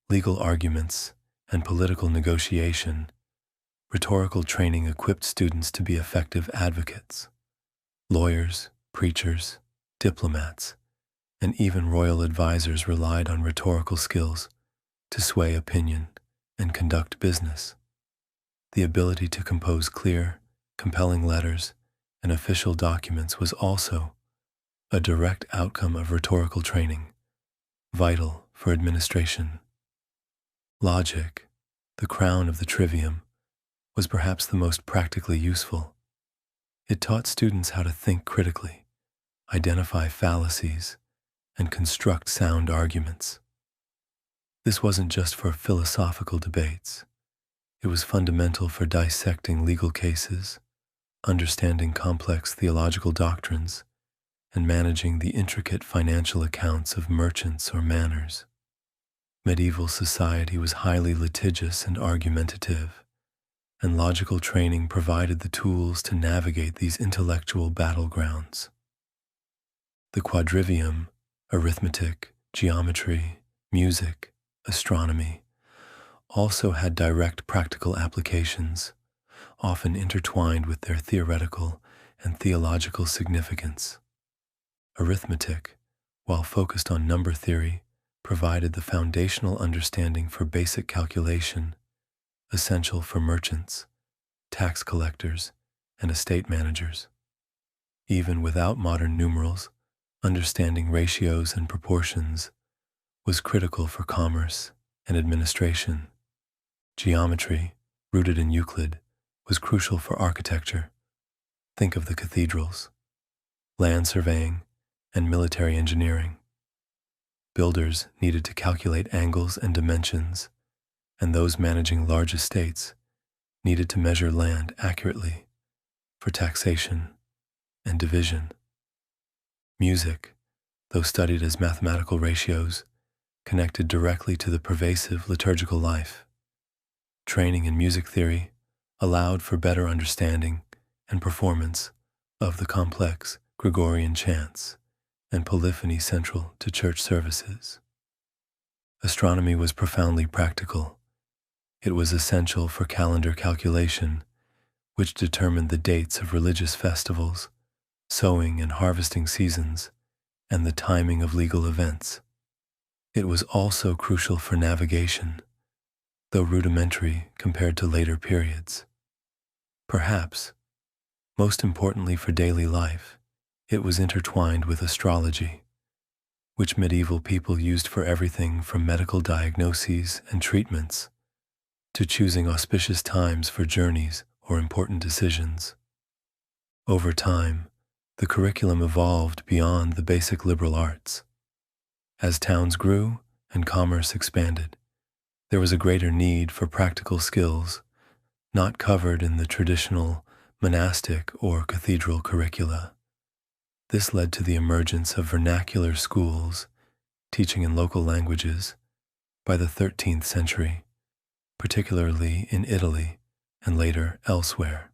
legal arguments, and political negotiation, rhetorical training equipped students to be effective advocates. Lawyers, preachers, diplomats, and even royal advisors relied on rhetorical skills to sway opinion and conduct business. The ability to compose clear, compelling letters and official documents was also a direct outcome of rhetorical training, vital for administration. Logic, the crown of the trivium, was perhaps the most practically useful. It taught students how to think critically, identify fallacies, and construct sound arguments. This wasn't just for philosophical debates. It was fundamental for dissecting legal cases, understanding complex theological doctrines, and managing the intricate financial accounts of merchants or manors. Medieval society was highly litigious and argumentative, and logical training provided the tools to navigate these intellectual battlegrounds. The quadrivium, arithmetic, geometry, music, astronomy, also had direct practical applications, often intertwined with their theoretical and theological significance. Arithmetic, while focused on number theory, provided the foundational understanding for basic calculation, essential for merchants, tax collectors, and estate managers. Even without modern numerals, understanding ratios and proportions was critical for commerce and administration. Geometry, rooted in Euclid, was crucial for architecture. Think of the cathedrals, land surveying, and military engineering. Builders needed to calculate angles and dimensions, and those managing large estates needed to measure land accurately for taxation and division. Music, though studied as mathematical ratios, connected directly to the pervasive liturgical life. Training in music theory allowed for better understanding and performance of the complex Gregorian chants and polyphony central to church services. Astronomy was profoundly practical. It was essential for calendar calculation, which determined the dates of religious festivals, sowing and harvesting seasons, and the timing of legal events. It was also crucial for navigation, though rudimentary compared to later periods. Perhaps, most importantly for daily life, it was intertwined with astrology, which medieval people used for everything from medical diagnoses and treatments to choosing auspicious times for journeys or important decisions. Over time, the curriculum evolved beyond the basic liberal arts. As towns grew and commerce expanded, there was a greater need for practical skills not covered in the traditional monastic or cathedral curricula. This led to the emergence of vernacular schools teaching in local languages by the 13th century, particularly in Italy and later elsewhere.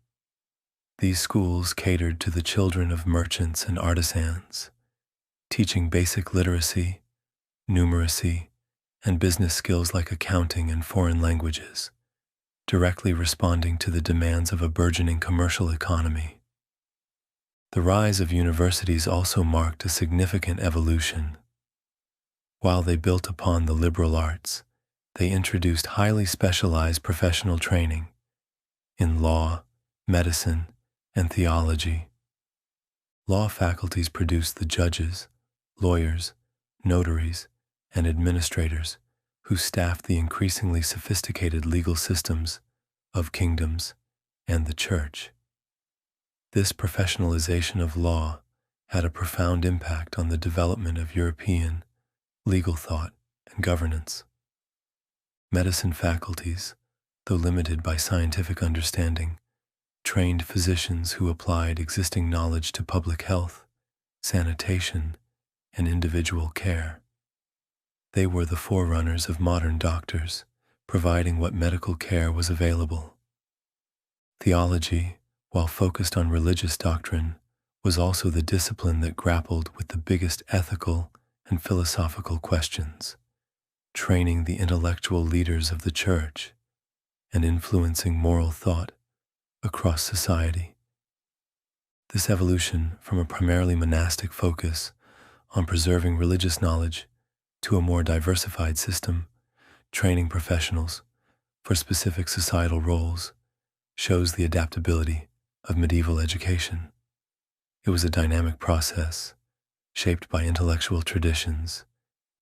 These schools catered to the children of merchants and artisans, teaching basic literacy, numeracy, and business skills like accounting and foreign languages, directly responding to the demands of a burgeoning commercial economy. The rise of universities also marked a significant evolution. While they built upon the liberal arts, they introduced highly specialized professional training in law, medicine, and theology. Law faculties produced the judges, lawyers, notaries, and administrators who staffed the increasingly sophisticated legal systems of kingdoms and the church. This professionalization of law had a profound impact on the development of European legal thought and governance. Medicine faculties, though limited by scientific understanding, trained physicians who applied existing knowledge to public health, sanitation, and individual care. They were the forerunners of modern doctors, providing what medical care was available. Theology, while focused on religious doctrine, was also the discipline that grappled with the biggest ethical and philosophical questions, training the intellectual leaders of the church and influencing moral thought across society. This evolution from a primarily monastic focus on preserving religious knowledge to a more diversified system, training professionals for specific societal roles, shows the adaptability of medieval education. It was a dynamic process, shaped by intellectual traditions,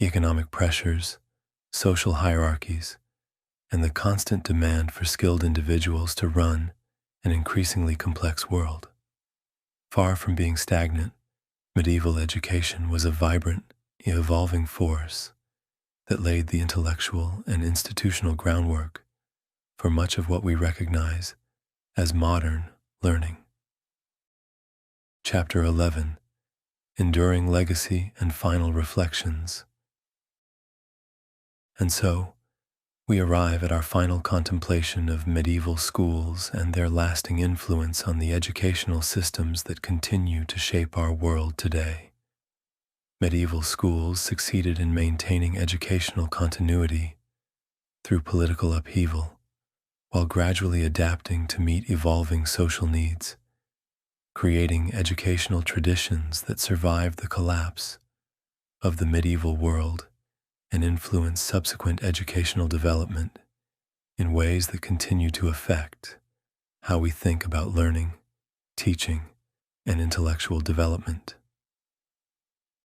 economic pressures, social hierarchies, and the constant demand for skilled individuals to run an increasingly complex world. Far from being stagnant, medieval education was a vibrant, evolving force that laid the intellectual and institutional groundwork for much of what we recognize as modern learning. Chapter 11: Enduring Legacy and Final Reflections. And so, we arrive at our final contemplation of medieval schools and their lasting influence on the educational systems that continue to shape our world today. Medieval schools succeeded in maintaining educational continuity through political upheaval, while gradually adapting to meet evolving social needs, creating educational traditions that survived the collapse of the medieval world and influence subsequent educational development in ways that continue to affect how we think about learning, teaching, and intellectual development.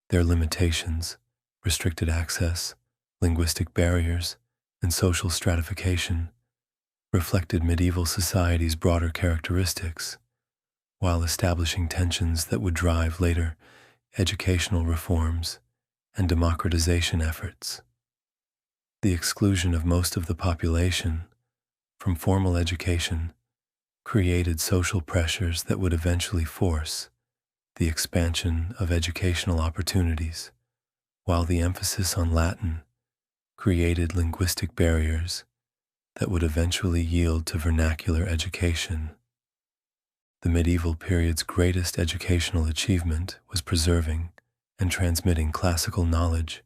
Their limitations, restricted access, linguistic barriers, and social stratification reflected medieval society's broader characteristics, while establishing tensions that would drive later educational reforms and democratization efforts. The exclusion of most of the population from formal education created social pressures that would eventually force the expansion of educational opportunities, while the emphasis on Latin created linguistic barriers that would eventually yield to vernacular education. The medieval period's greatest educational achievement was preserving and transmitting classical knowledge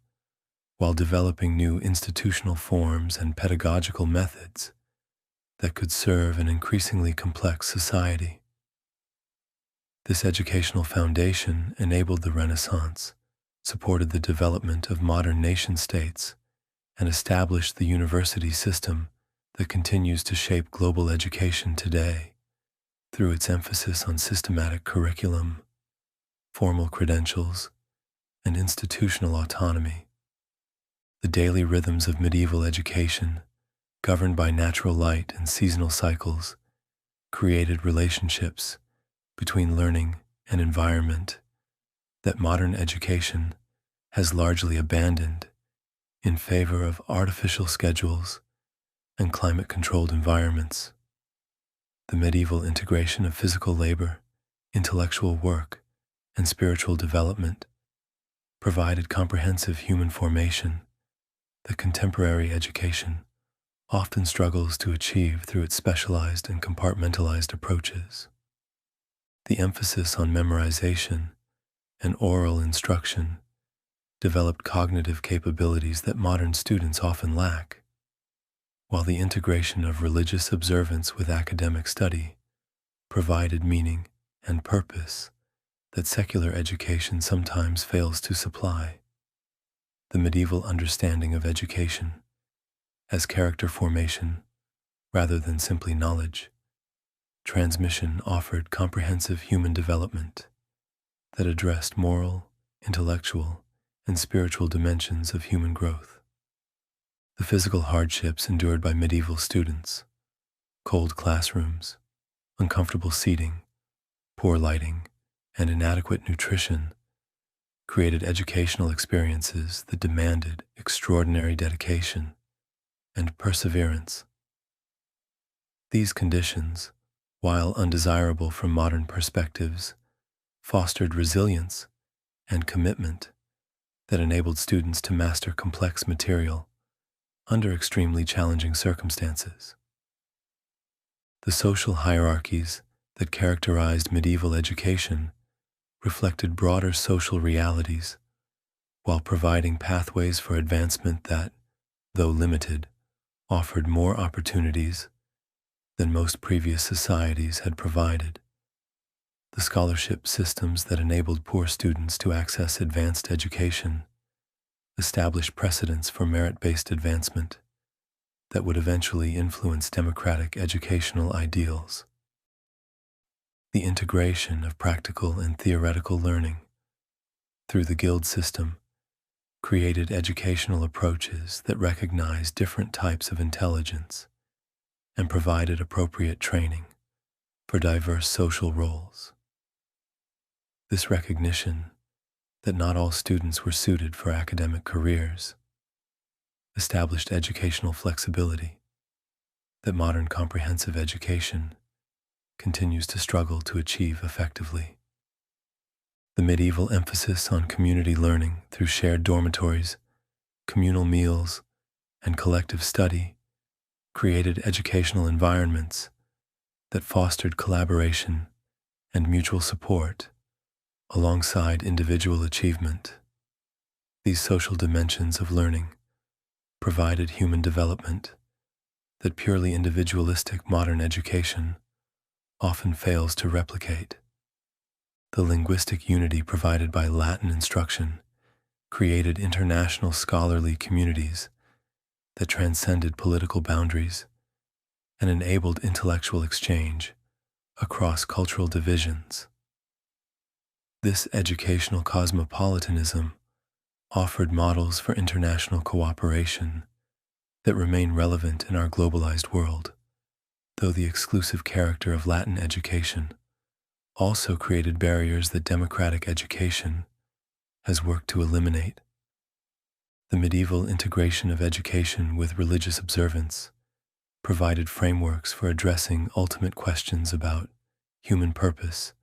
while developing new institutional forms and pedagogical methods that could serve an increasingly complex society. This educational foundation enabled the Renaissance, supported the development of modern nation-states, and established the university system that continues to shape global education today through its emphasis on systematic curriculum, formal credentials, and institutional autonomy. The daily rhythms of medieval education, governed by natural light and seasonal cycles, created relationships between learning and environment that modern education has largely abandoned in favor of artificial schedules and climate-controlled environments. The medieval integration of physical labor, intellectual work, and spiritual development provided comprehensive human formation that contemporary education often struggles to achieve through its specialized and compartmentalized approaches. The emphasis on memorization and oral instruction developed cognitive capabilities that modern students often lack, while the integration of religious observance with academic study provided meaning and purpose that secular education sometimes fails to supply. The medieval understanding of education as character formation rather than simply knowledge transmission offered comprehensive human development that addressed moral, intellectual, and spiritual dimensions of human growth. The physical hardships endured by medieval students, cold classrooms, uncomfortable seating, poor lighting, and inadequate nutrition created educational experiences that demanded extraordinary dedication and perseverance. These conditions, while undesirable from modern perspectives, fostered resilience and commitment that enabled students to master complex material under extremely challenging circumstances. The social hierarchies that characterized medieval education reflected broader social realities while providing pathways for advancement that, though limited, offered more opportunities than most previous societies had provided. The scholarship systems that enabled poor students to access advanced education established precedents for merit-based advancement that would eventually influence democratic educational ideals. The integration of practical and theoretical learning through the guild system created educational approaches that recognized different types of intelligence and provided appropriate training for diverse social roles. This recognition that not all students were suited for academic careers established educational flexibility that modern comprehensive education continues to struggle to achieve effectively. The medieval emphasis on community learning through shared dormitories, communal meals, and collective study created educational environments that fostered collaboration and mutual support alongside individual achievement. These social dimensions of learning provided human development that purely individualistic modern education often fails to replicate. The linguistic unity provided by Latin instruction created international scholarly communities that transcended political boundaries and enabled intellectual exchange across cultural divisions. This educational cosmopolitanism offered models for international cooperation that remain relevant in our globalized world, though the exclusive character of Latin education also created barriers that democratic education has worked to eliminate. The medieval integration of education with religious observance provided frameworks for addressing ultimate questions about human purpose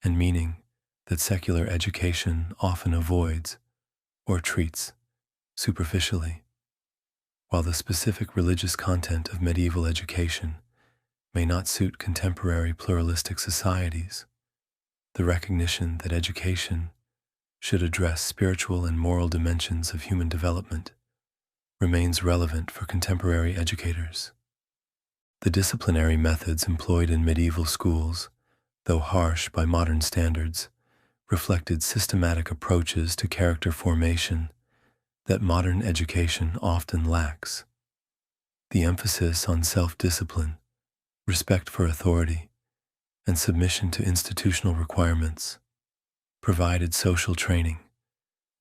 and meaning that secular education often avoids or treats superficially. While the specific religious content of medieval education may not suit contemporary pluralistic societies, the recognition that education should address spiritual and moral dimensions of human development remains relevant for contemporary educators. The disciplinary methods employed in medieval schools, though harsh by modern standards, reflected systematic approaches to character formation that modern education often lacks. The emphasis on self-discipline, respect for authority, and submission to institutional requirements provided social training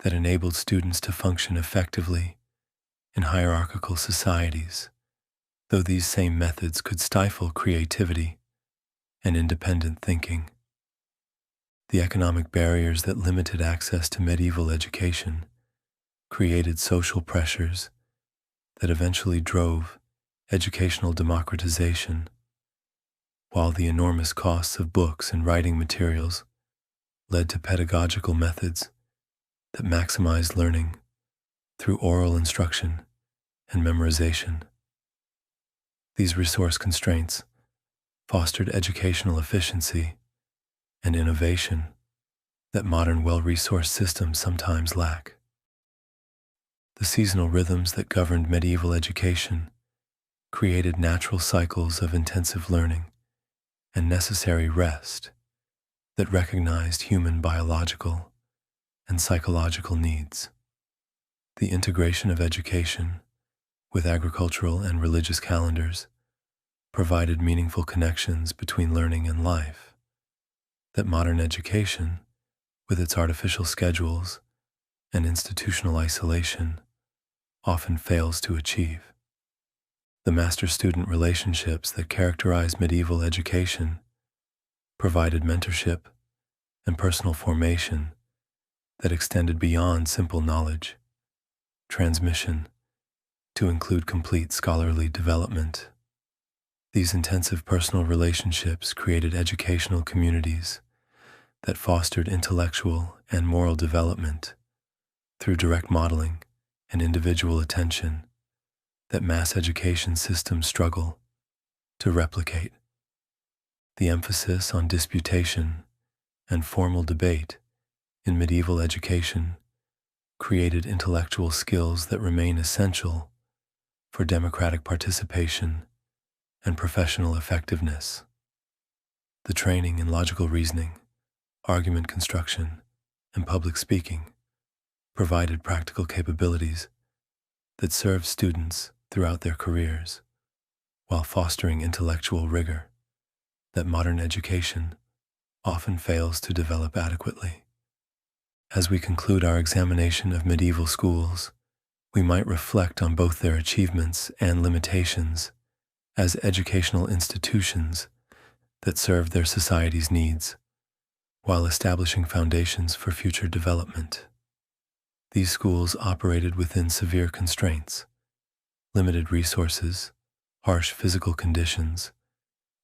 that enabled students to function effectively in hierarchical societies, though these same methods could stifle creativity and independent thinking. The economic barriers that limited access to medieval education created social pressures that eventually drove educational democratization, while the enormous costs of books and writing materials led to pedagogical methods that maximized learning through oral instruction and memorization. These resource constraints fostered educational efficiency and innovation that modern well-resourced systems sometimes lack. The seasonal rhythms that governed medieval education created natural cycles of intensive learning and necessary rest that recognized human biological and psychological needs. The integration of education with agricultural and religious calendars provided meaningful connections between learning and life that modern education, with its artificial schedules and institutional isolation, often fails to achieve. The master-student relationships that characterized medieval education provided mentorship and personal formation that extended beyond simple knowledge transmission to include complete scholarly development. These intensive personal relationships created educational communities that fostered intellectual and moral development through direct modeling and individual attention that mass education systems struggle to replicate. The emphasis on disputation and formal debate in medieval education created intellectual skills that remain essential for democratic participation and professional effectiveness. The training in logical reasoning, argument construction, and public speaking provided practical capabilities that served students throughout their careers, while fostering intellectual rigor that modern education often fails to develop adequately. As we conclude our examination of medieval schools, we might reflect on both their achievements and limitations as educational institutions that served their society's needs, while establishing foundations for future development. These schools operated within severe constraints, limited resources, harsh physical conditions,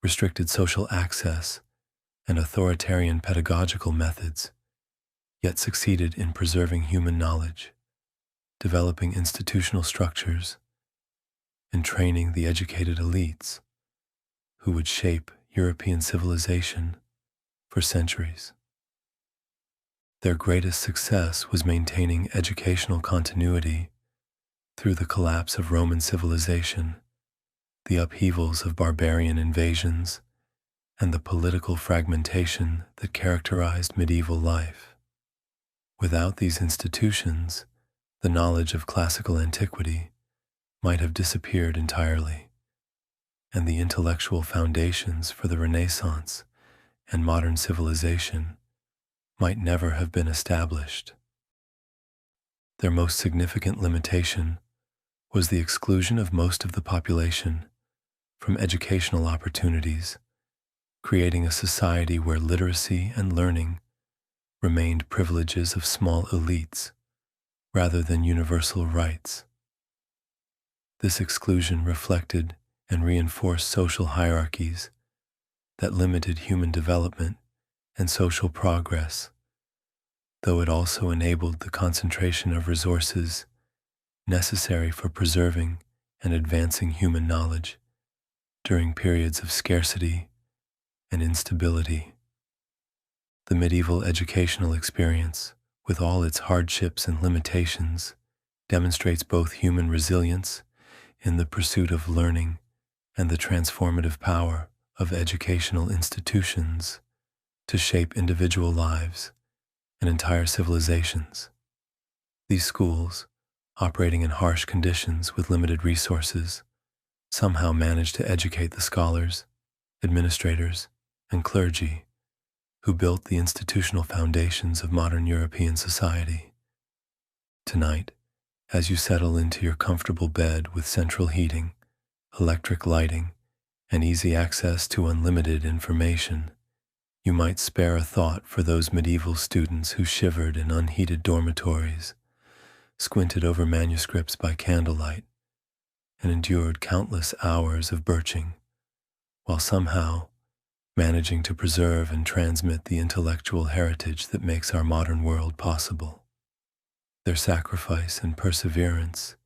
restricted social access, and authoritarian pedagogical methods, yet succeeded in preserving human knowledge, developing institutional structures, and training the educated elites who would shape European civilization for centuries. Their greatest success was maintaining educational continuity through the collapse of Roman civilization, the upheavals of barbarian invasions, and the political fragmentation that characterized medieval life. Without these institutions, the knowledge of classical antiquity might have disappeared entirely, and the intellectual foundations for the Renaissance and modern civilization might never have been established. Their most significant limitation was the exclusion of most of the population from educational opportunities, creating a society where literacy and learning remained privileges of small elites rather than universal rights. This exclusion reflected and reinforced social hierarchies that limited human development and social progress, though it also enabled the concentration of resources necessary for preserving and advancing human knowledge during periods of scarcity and instability. The medieval educational experience, with all its hardships and limitations, demonstrates both human resilience in the pursuit of learning and the transformative power of educational institutions to shape individual lives and entire civilizations. These schools, operating in harsh conditions with limited resources, somehow managed to educate the scholars, administrators, and clergy who built the institutional foundations of modern European society. Tonight, as you settle into your comfortable bed with central heating, electric lighting, and easy access to unlimited information, you might spare a thought for those medieval students who shivered in unheated dormitories, squinted over manuscripts by candlelight, and endured countless hours of birching, while somehow managing to preserve and transmit the intellectual heritage that makes our modern world possible. Their sacrifice and perseverance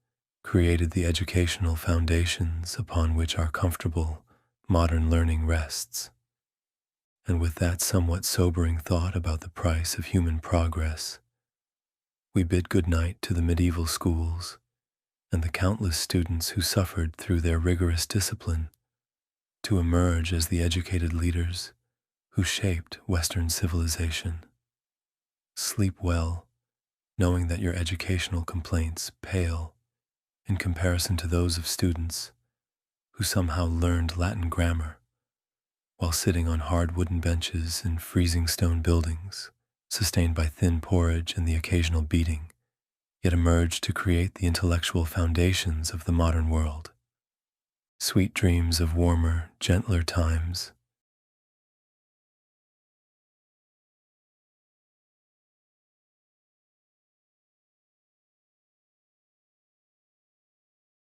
created the educational foundations upon which our comfortable, modern learning rests. And with that somewhat sobering thought about the price of human progress, we bid good night to the medieval schools and the countless students who suffered through their rigorous discipline to emerge as the educated leaders who shaped Western civilization. Sleep well, knowing that your educational complaints pale in comparison to those of students who somehow learned Latin grammar while sitting on hard wooden benches in freezing stone buildings, sustained by thin porridge and the occasional beating, yet emerged to create the intellectual foundations of the modern world. Sweet dreams of warmer, gentler times,